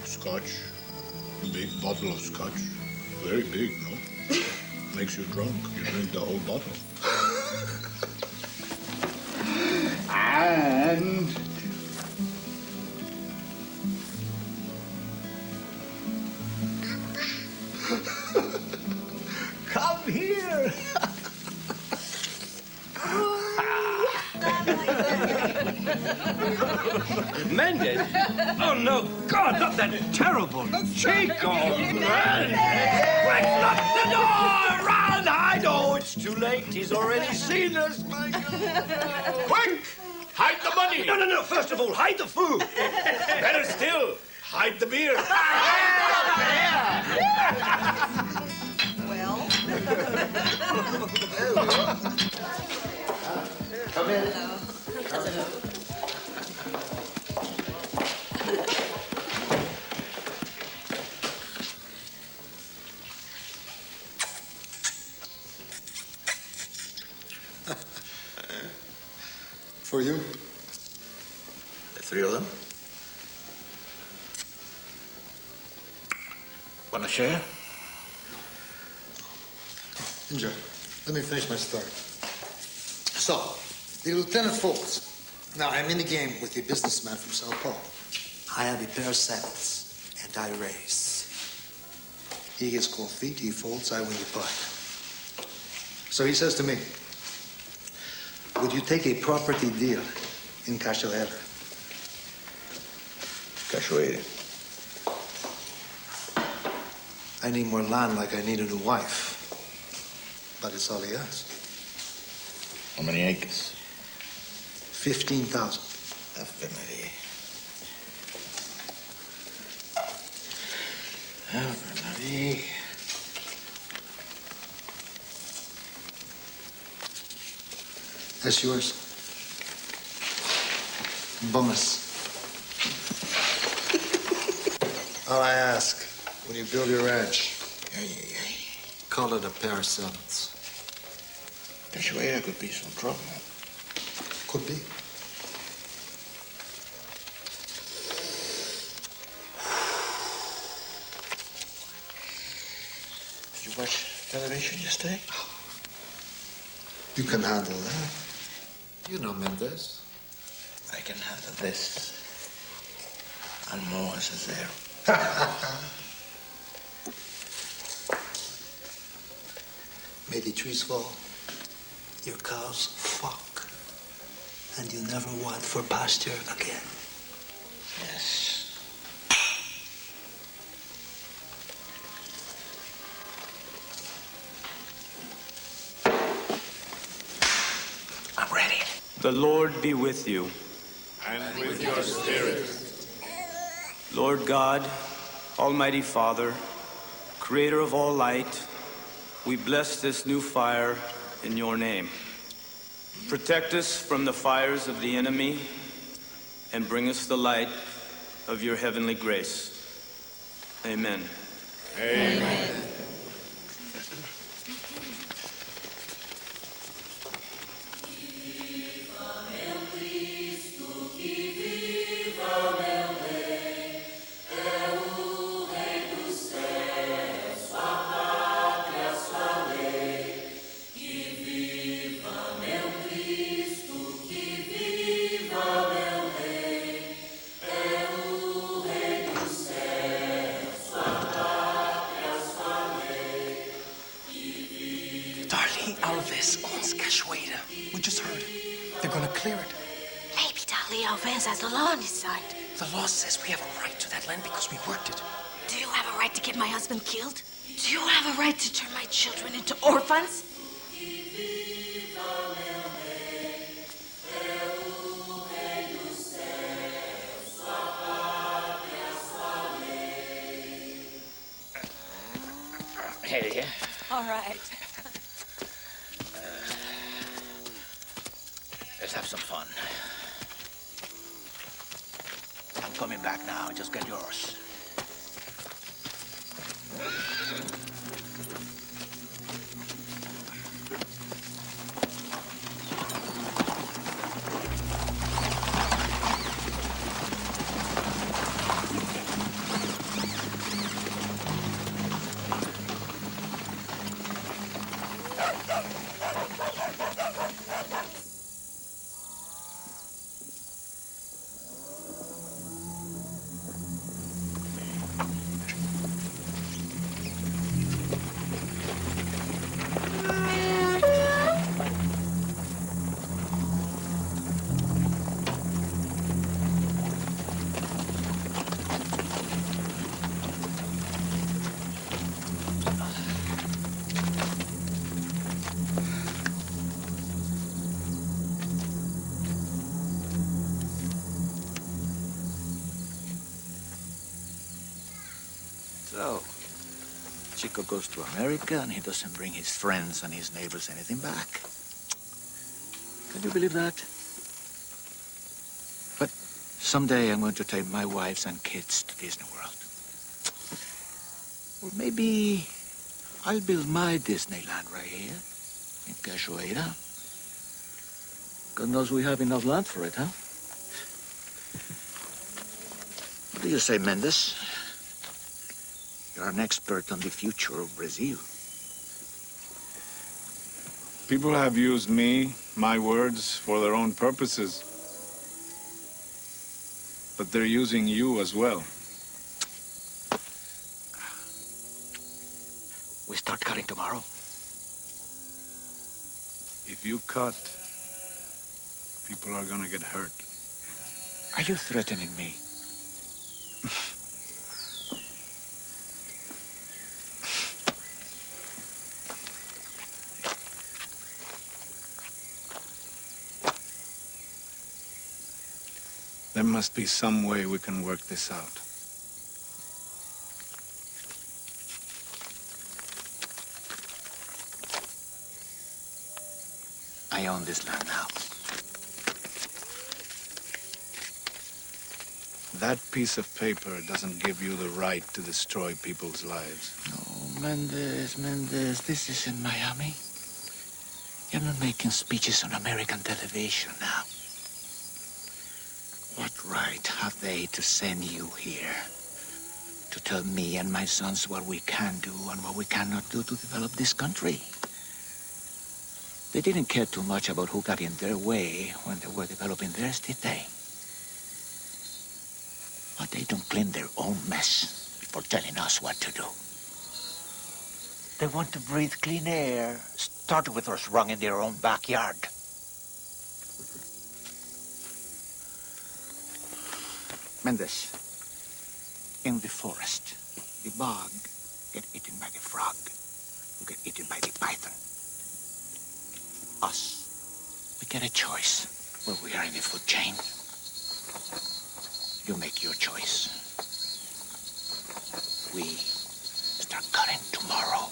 scotch. Big bottle of scotch. Very big, no? Makes you drunk. You drink the whole bottle. And come here. Mendes? Oh, no, God, not that terrible Chico! Run! Quick, lock the door! Run! I know it's too late. He's already seen us, my God. Quick! Hide the money! No, no, no. First of all, hide the food. Better still, hide the beer. Well. Come in. Hello. For you? The three of them? Wanna share? Enjoy. Let me finish my story. So, the Lieutenant Povos. Now, I'm in the game with the businessman from Sao Paulo. I have a pair of saddles, and I race. He gets cold feet, he folds, I win the fight. So he says to me, would you take a property deal in Cachoeira? Cachoeira? I need more land like I need a new wife. But it's all he asks. How many acres? 15,000. Ave Maria. Ave Maria. That's yours. Bonus. All I ask, when you build your ranch, call it a pair of sevens. Cachoeira could be some trouble. Could be. Did you watch television yesterday? You can handle that. You know Mendes. I can handle this. And more is there. May the trees fall, your cows fuck, and you never want for pasture again. Yes. I'm ready. The Lord be with you. And with your spirit. Lord God, Almighty Father, Creator of all light, we bless this new fire in your name. Protect us from the fires of the enemy and bring us the light of your heavenly grace. Amen. Amen. he offense the law on his side. The law says we have a right to that land because we worked it. Do you have a right to get my husband killed? Do you have a right to turn my children into orphans? Hey. All right. Let's have some fun. I'm coming back now. Just get yours. So, Chico goes to America and he doesn't bring his friends and his neighbors anything back. Can you believe that? But someday I'm going to take my wives and kids to Disney World. Or maybe I'll build my Disneyland right here in Cachoeira. God knows we have enough land for it, huh? What do you say, Mendes? You're an expert on the future of Brazil. People have used me, my words, for their own purposes. But they're using you as well. We start cutting tomorrow. If you cut, people are gonna get hurt. Are you threatening me? There must be some way we can work this out. I own this land now. That piece of paper doesn't give you the right to destroy people's lives. No, Mendes, this is in Miami. You're not making speeches on American television now. What right have they to send you here? To tell me and my sons what we can do and what we cannot do to develop this country? They didn't care too much about who got in their way when they were developing theirs, did they? But they don't clean their own mess before telling us what to do. They want to breathe clean air, starting with what's wrong in their own backyard. Mendes, in the forest, the bog get eaten by the frog, who get eaten by the python. Us, we get a choice where we are in the food chain. You make your choice. We start cutting tomorrow.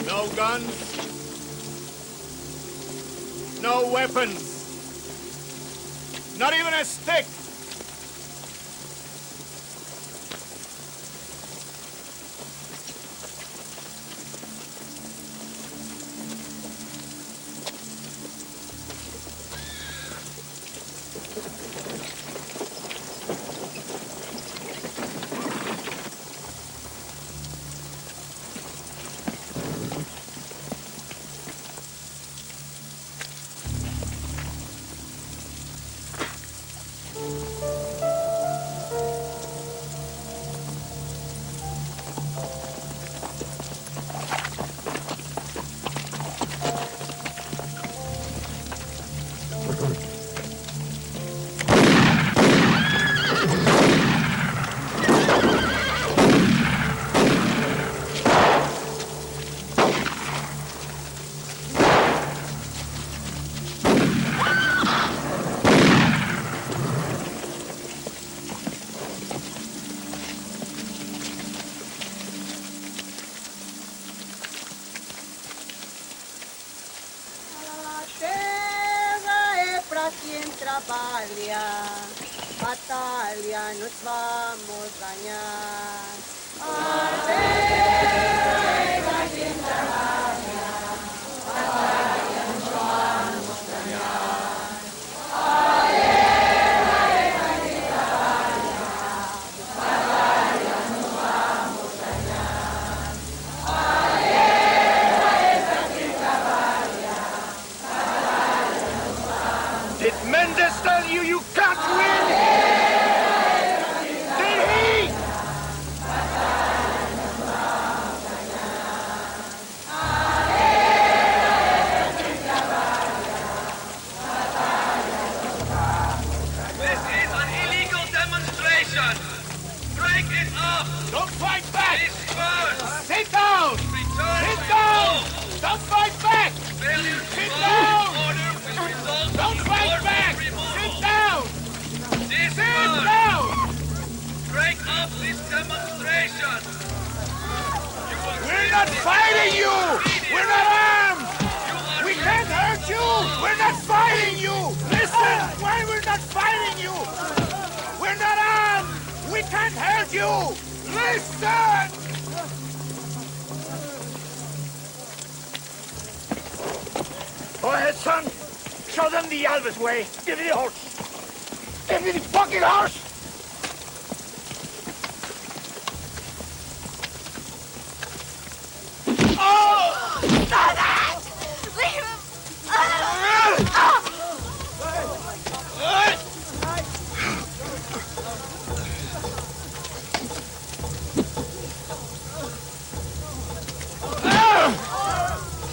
No guns. No weapons. Not even a stick. trabalha, batalha, nos vamos ganhar. Alegre quem trabalha, batalha, nos vamos ganhar. Alegre quem trabalha, batalha, nos vamos ganhar. Alegre quem trabalha, batalha, nos vamos. Did Mendes tell you you can't win? Did he? This is an illegal demonstration. Break it up. Don't fight back. Disperse. Sit down. Return Sit to down. home. Don't fight back. Failure to Sit follow down. order will result Don't in fight your back. removal. Sit down. Disperse. Sit down. Break up this demonstration. We're not fighting you. We're not armed. We can't hurt you. We're not fighting you. Listen, why we're not fighting you? We're not armed. We can't hurt you. Listen. Go ahead, son. Show them the Alvis way. Give me the horse. Give me the fucking horse. Oh! Stop that! Leave him!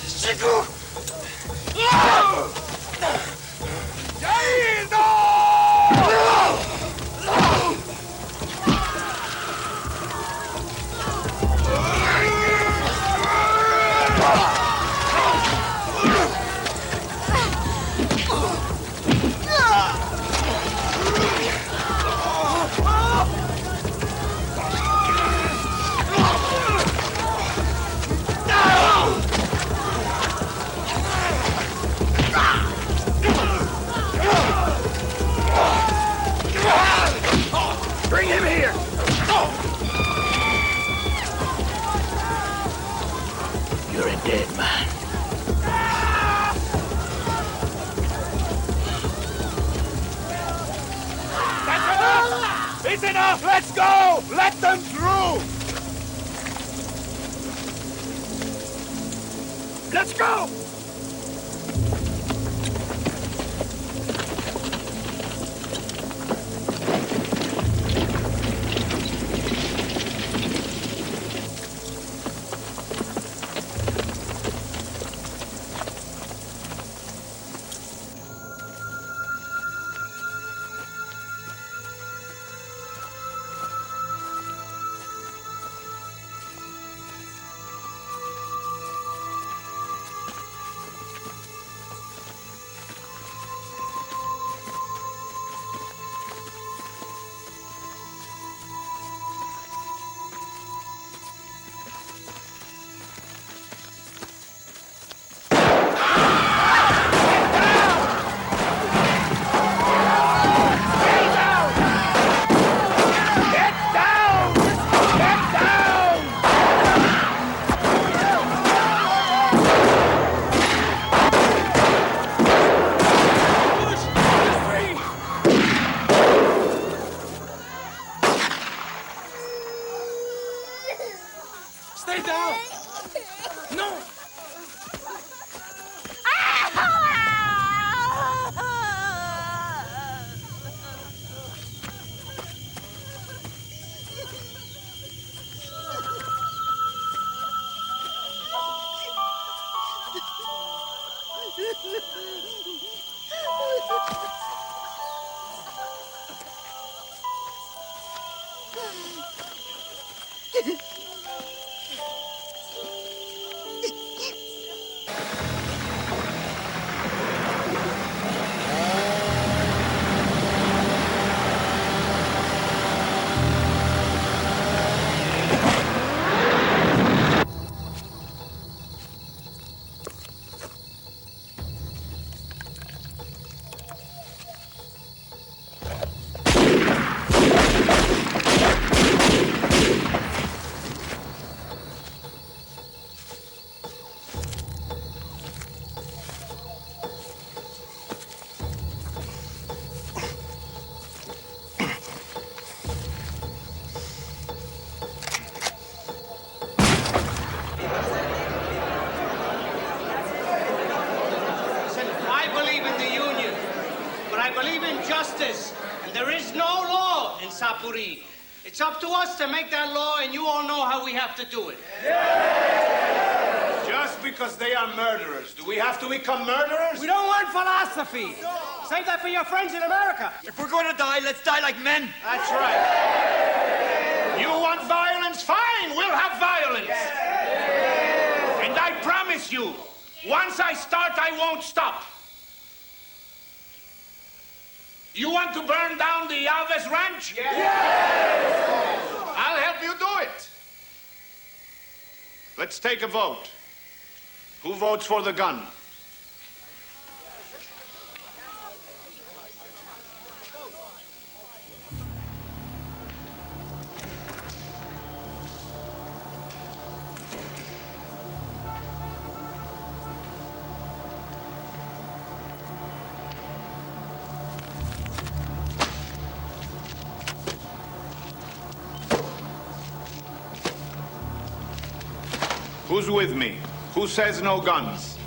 Chico! Bring him here! You're a dead man. That's enough! It's enough! Let's go! Let them through! Let's go! Stay down! No! justice, and there is no law in Sapuri. It's up to us to make that law, and you all know how we have to do it. Just because they are murderers, do we have to become murderers? We don't want philosophy. Save that for your friends in America. If we're going to die, let's die like men. That's right. You want violence? Fine, we'll have violence. And I promise you, once I start, I won't stop. You want to burn down the Alves Ranch? Yes! I'll help you do it. Let's take a vote. Who votes for the gun? Who's with me? Who says no guns?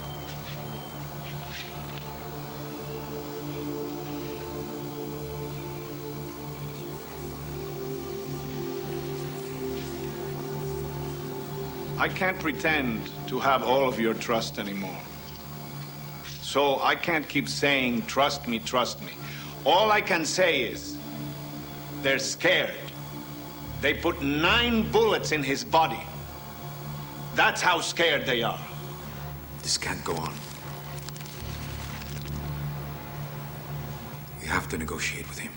I can't pretend to have all of your trust anymore. So I can't keep saying, trust me, trust me. All I can say is, they're scared. They put 9 bullets in his body. That's how scared they are. This can't go on. We have to negotiate with him.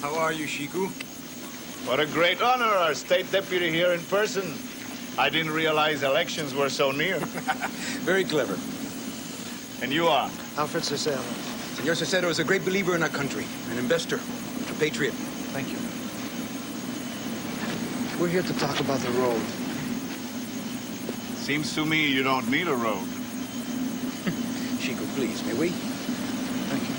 How are you, Chico? What a great honor, our state deputy here in person. I didn't realize elections were so near. Very clever. And you are? Alfred Cicero. Senor Cicero is a great believer in our country, an investor, a patriot. Thank you. We're here to talk about the road. Seems to me you don't need a road. Chico, please, may we? Thank you.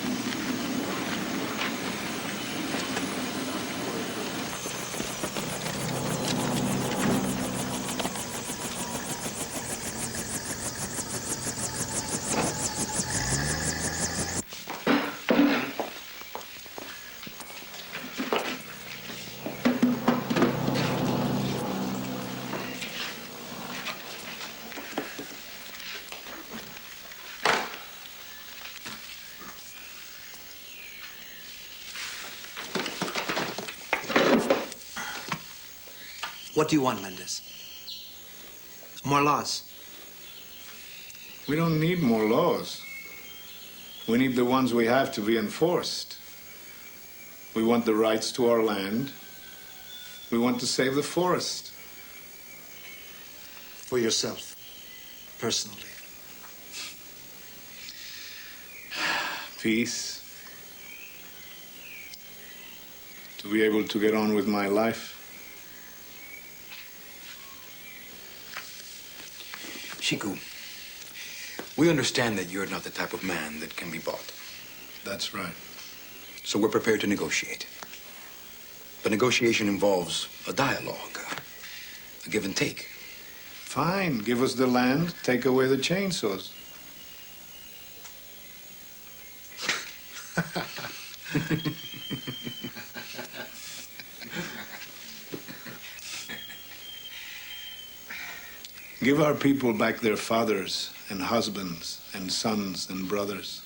What do you want, Mendes? More laws? We don't need more laws. We need the ones we have to be enforced. We want the rights to our land. We want to save the forest. For yourself, personally. peace, to be able to get on with my life. Chico, we understand that you're not the type of man that can be bought. That's right. So we're prepared to negotiate. But negotiation involves a dialogue, a give and take. Fine, give us the land, take away the chainsaws. Give our people back their fathers and husbands and sons and brothers.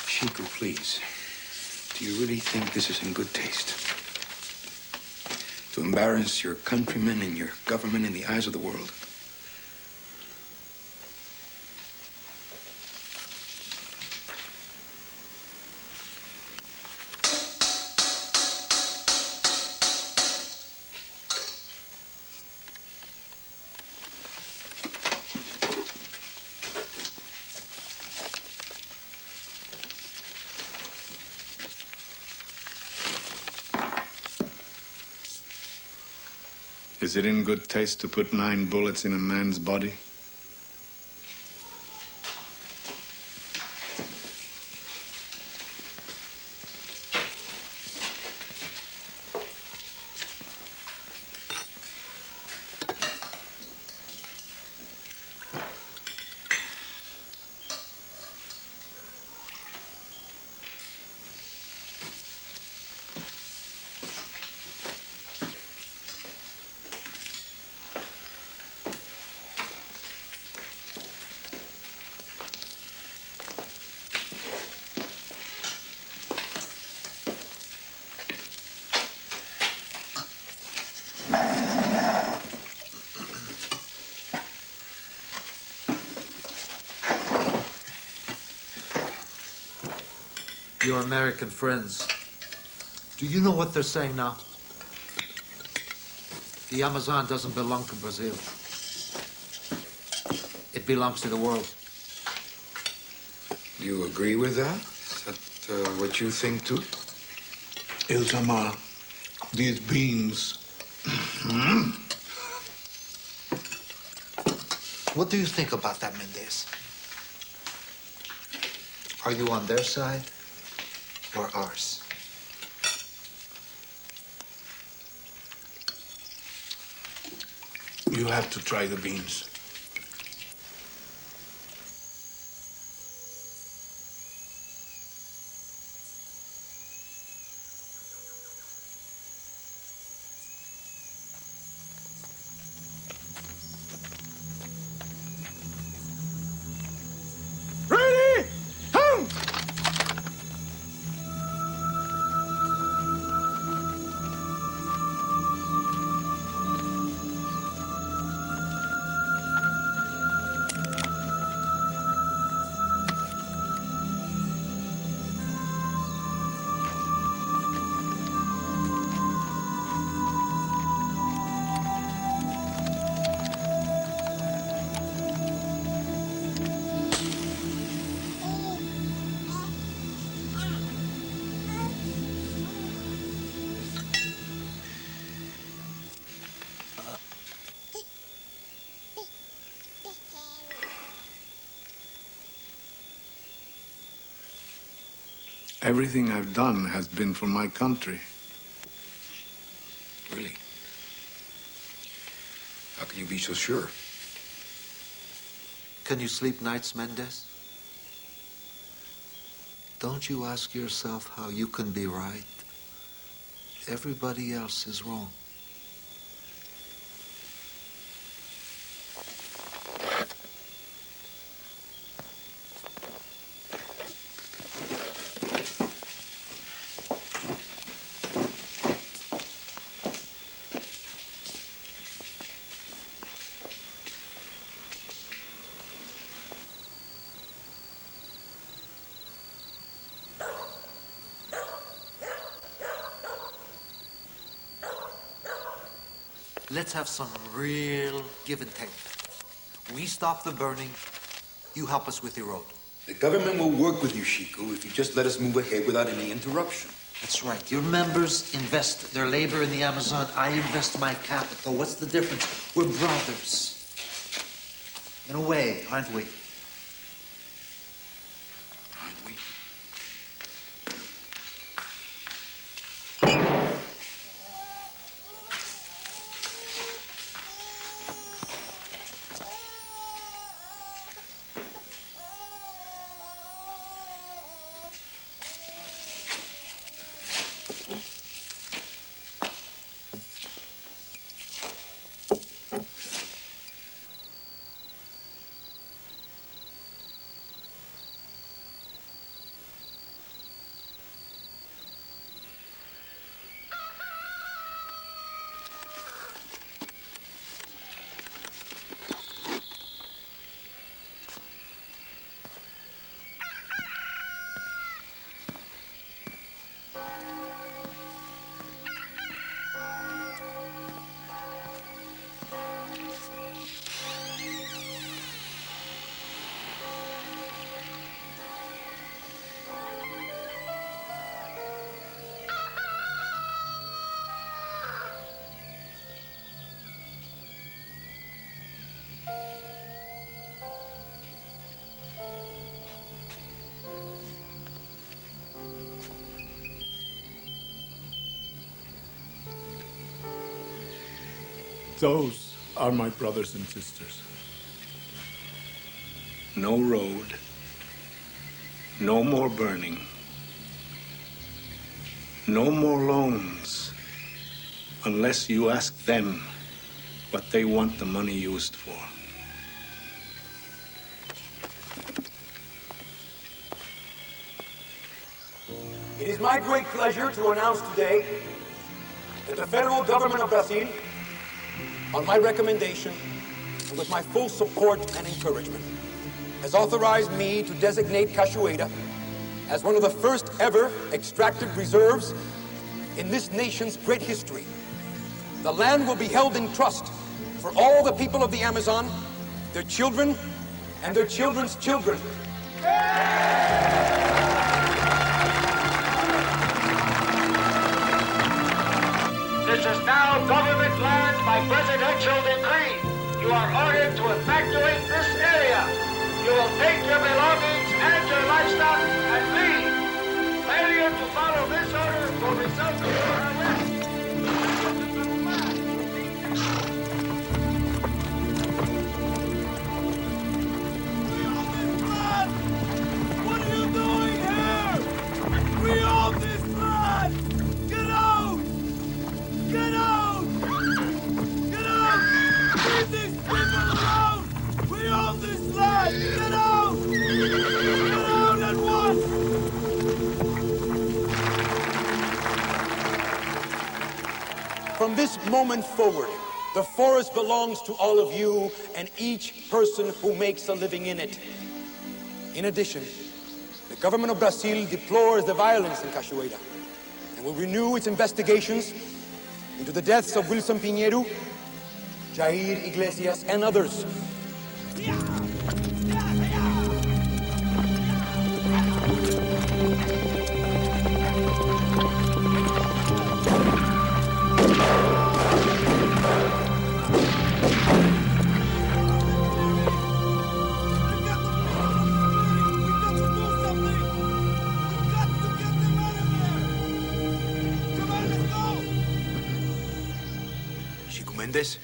Chico, please. Do you really think this is in good taste? To embarrass your countrymen and your government in the eyes of the world? Is it in good taste to put 9 bullets in a man's body? Your American friends, do you know what they're saying now? The Amazon doesn't belong to Brazil. It belongs to the world. You agree with that? Is that what you think too? Iltama, these beans. What do you think about that, Mendes? Are you on their side or ours? You have to try the beans. Everything I've done has been for my country. Really? How can you be so sure? Can you sleep nights, Mendes? Don't you ask yourself how you can be right? Everybody else is wrong. let's have some real give and take. We stop the burning, you help us with the road. The government will work with you, Chico, if you just let us move ahead without any interruption. That's right. Your members invest their labor in the Amazon. I invest my capital. What's the difference? We're brothers. In a way, aren't we? Aren't we? Those are my brothers and sisters. No road. No more burning. No more loans. Unless you ask them what they want the money used for. It is my great pleasure to announce today that the federal government of Brazil, on my recommendation and with my full support and encouragement, has authorized me to designate Cachoeira as one of the first ever extractive reserves in this nation's great history. The land will be held in trust for all the people of the Amazon, their children, and their children's children. This is now government land by presidential decree. You are ordered to evacuate this area. You will take your belongings and your livestock and leave. Failure to follow this order will result in your arrest. What are you doing here? We own this land! Get out! Get out! Get out! Leave these people alone! We own this land! Get out! Get out at once! From this moment forward, the forest belongs to all of you and each person who makes a living in it. In addition, the government of Brazil deplores the violence in Cachoeira and will renew its investigations into the deaths of Wilson Pinheiro, Jair Iglesias, and others. Chico Mendes.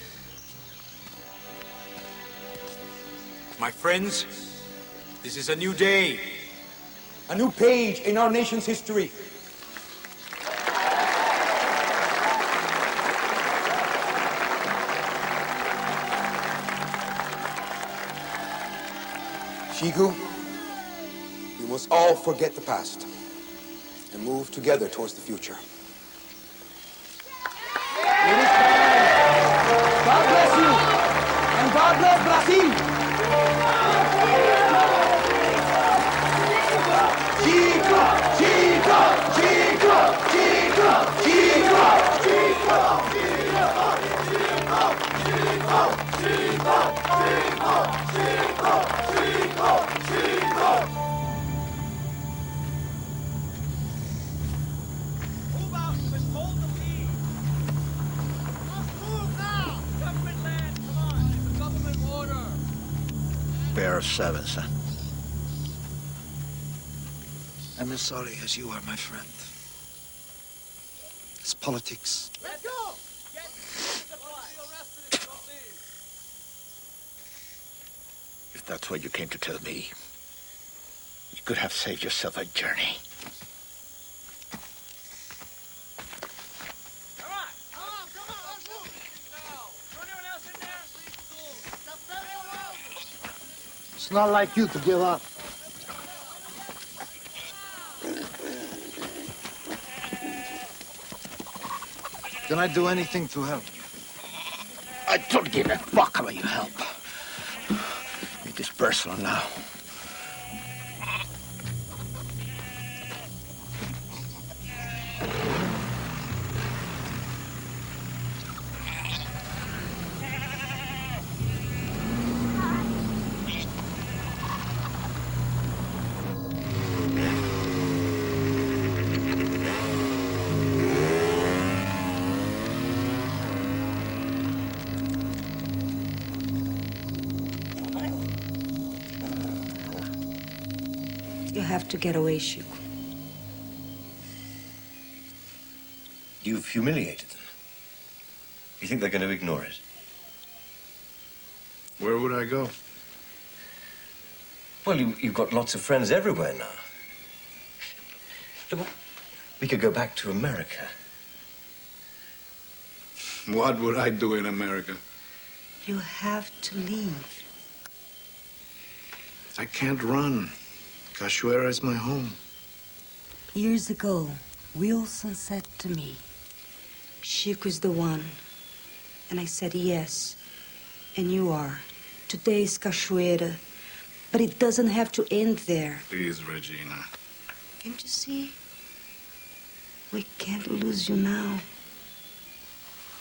My friends, this is a new day, a new page in our nation's history. Chico, we must all forget the past and move together towards the future. God bless you, and God bless Brazil. Chico, Chico, Chico, Chico, Chico, Chico, Chico, Chico. pair of servants, huh? I'm as sorry as you are, my friend. It's politics. Let's go! If that's what you came to tell me, you could have saved yourself a journey. It's not like you to give up. Can I do anything to help? I don't give a fuck about your help. It is personal now. You have to get away, Chico. You've humiliated them. You think they're going to ignore it? Where would I go? Well, you've got lots of friends everywhere now. Look, we could go back to America. What would I do in America? You have to leave. I can't run. Cachoeira is my home. Years ago, Wilson said to me, Chico's the one. And I said, yes, and you are. Today is Cachoeira, but it doesn't have to end there. Please, Regina. Can't you see? We can't lose you now.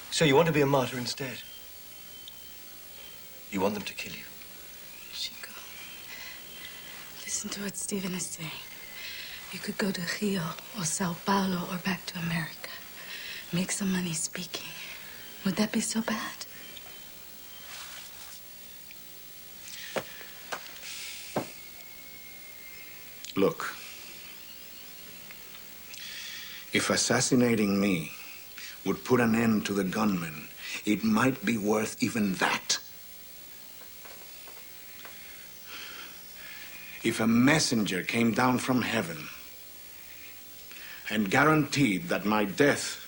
So you want to be a martyr instead? You want them to kill you? Chico, listen to what Stephen is saying. You could go to Rio or Sao Paulo or back to America. Make some money speaking. Would that be so bad? Look, if assassinating me would put an end to the gunman, it might be worth even that. If a messenger came down from heaven and guaranteed that my death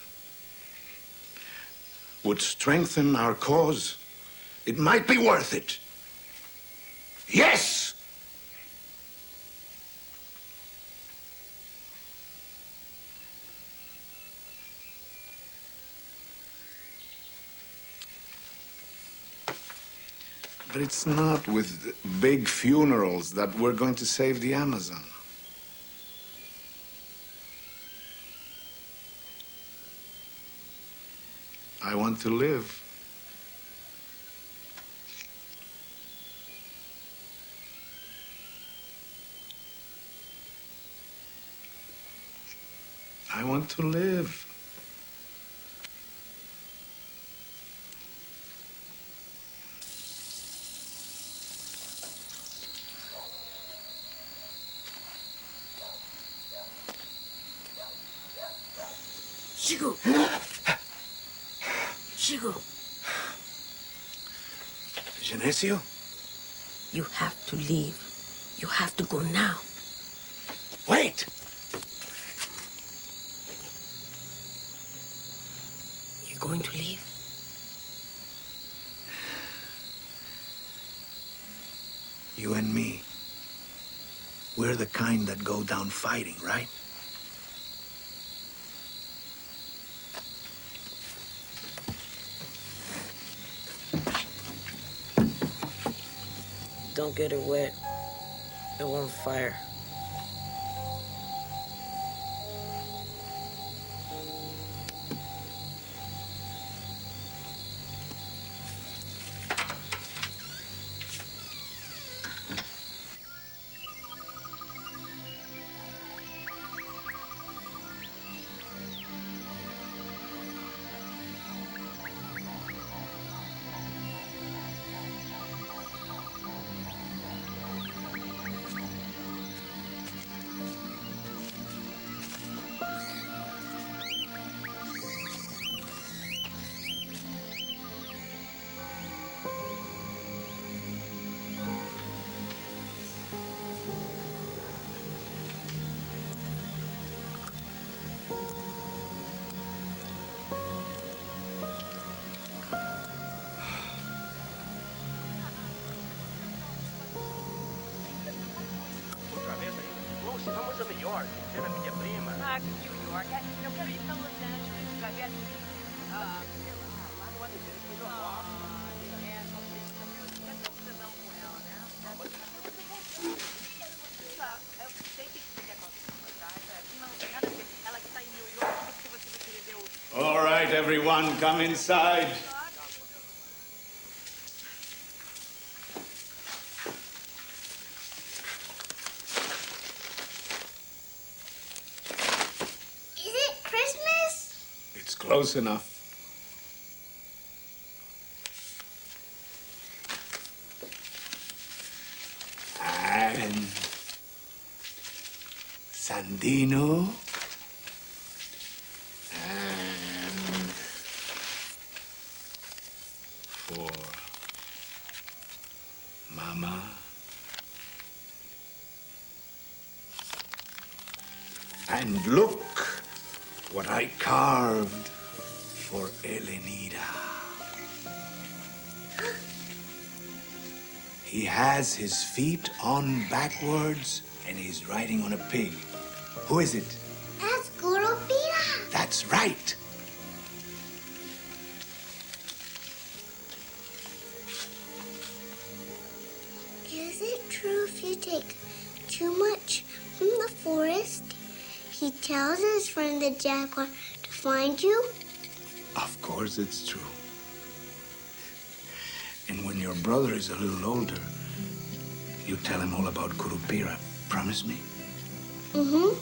would strengthen our cause, it might be worth it. Yes! But it's not with big funerals that we're going to save the Amazon. I want to live. I want to live. Chico! Chico! Genesio? You have to leave. You have to go now. Wait! You're going to leave? You and me, we're the kind that go down fighting, right? Don't get it wet. It won't fire. Argentina, minha prima. Ah, New York. Eu quero ir para Los Angeles para ver. All right, everyone, come inside. Is it Christmas? It's close enough. And Sandino. And for Mama. And look what I carved for Elenida. He has his feet on backwards and he's riding on a pig. Who is it? That's Curupira. That's right. Is it true if you take too much from the forest, he tells his friend the jaguar to find you? Of course it's true. And when your brother is a little older, you tell him all about Curupira. Promise me? Mm-hmm.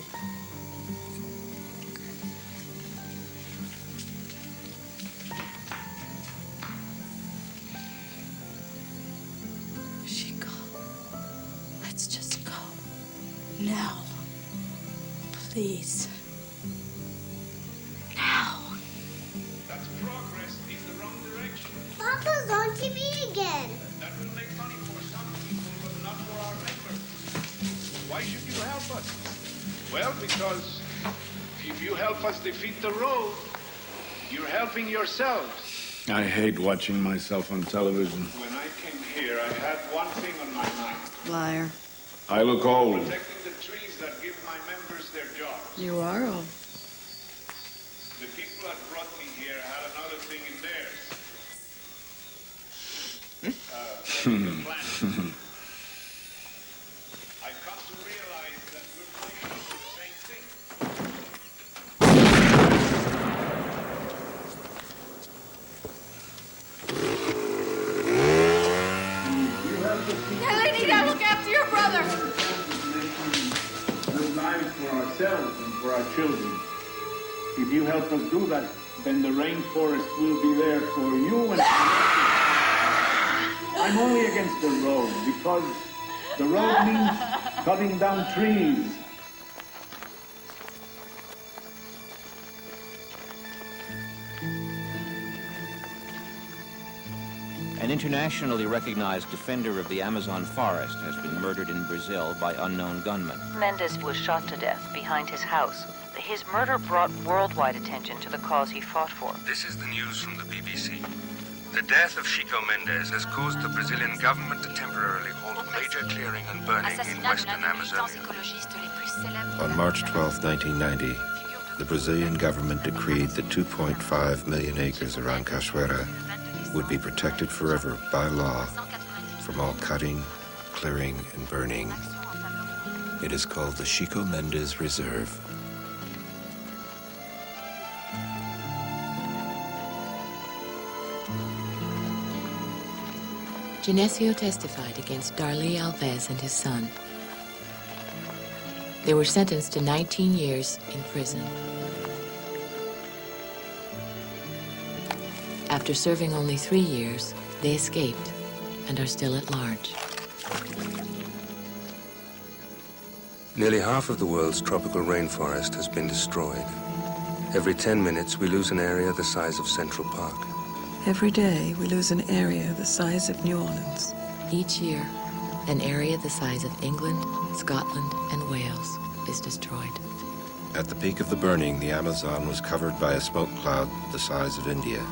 Chico, let's just go. Now. Please. Now. That's progress in the wrong direction. Papa's on TV again. That will make money for some people, but not for our members. Why should you help us? Well, because if you help us defeat the road, you're helping yourselves. I hate watching myself on television. When I came here, I had one thing on my mind. Liar. I look old. Protecting the trees that give my members their jobs. You are old. The people that brought me here had another thing in theirs. I've come to realize that we're fighting for the same thing. Elenida, look after your brother. Good lives for ourselves and for our children. If you help us do that, then the rainforest will be there for you and I'm only against the road because the road means cutting down trees. An internationally recognized defender of the Amazon forest has been murdered in Brazil by unknown gunmen. Mendes was shot to death behind his house. His murder brought worldwide attention to the cause he fought for. This is the news from the BBC. The death of Chico Mendes has caused the Brazilian government to temporarily halt major clearing and burning in western Amazonia. On March 12, 1990, the Brazilian government decreed that 2.5 million acres around Cachoeira would be protected forever by law from all cutting, clearing, and burning. It is called the Chico Mendes Reserve. Genesio testified against Darly Alves and his son. They were sentenced to 19 years in prison. After serving only 3 years, they escaped and are still at large. Nearly half of the world's tropical rainforest has been destroyed. Every 10 minutes, we lose an area the size of Central Park. Every day, we lose an area the size of New Orleans. Each year, an area the size of England, Scotland, and Wales is destroyed. At the peak of the burning, the Amazon was covered by a smoke cloud the size of India.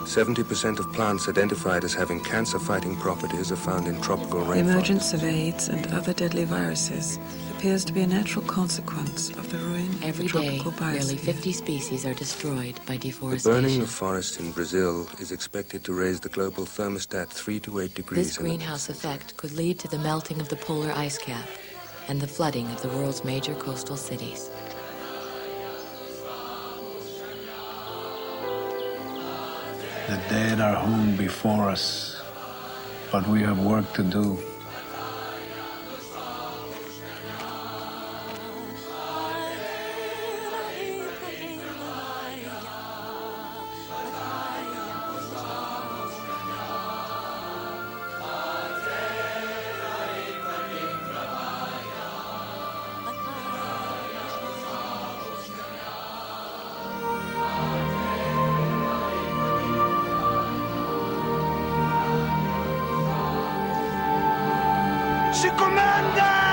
70% of plants identified as having cancer-fighting properties are found in tropical The rainforests. emergence of AIDS and other deadly viruses appears to be a natural consequence of the ruin of Every the day, tropical nearly biosphere. 50 species are destroyed by The deforestation. burning of forests in Brazil is expected to raise the global thermostat 3 to 8 degrees. This greenhouse effect could lead to the melting of the polar ice cap and the flooding of the world's major coastal cities. The dead are hung before us, but we have work to do. Chico Mendes!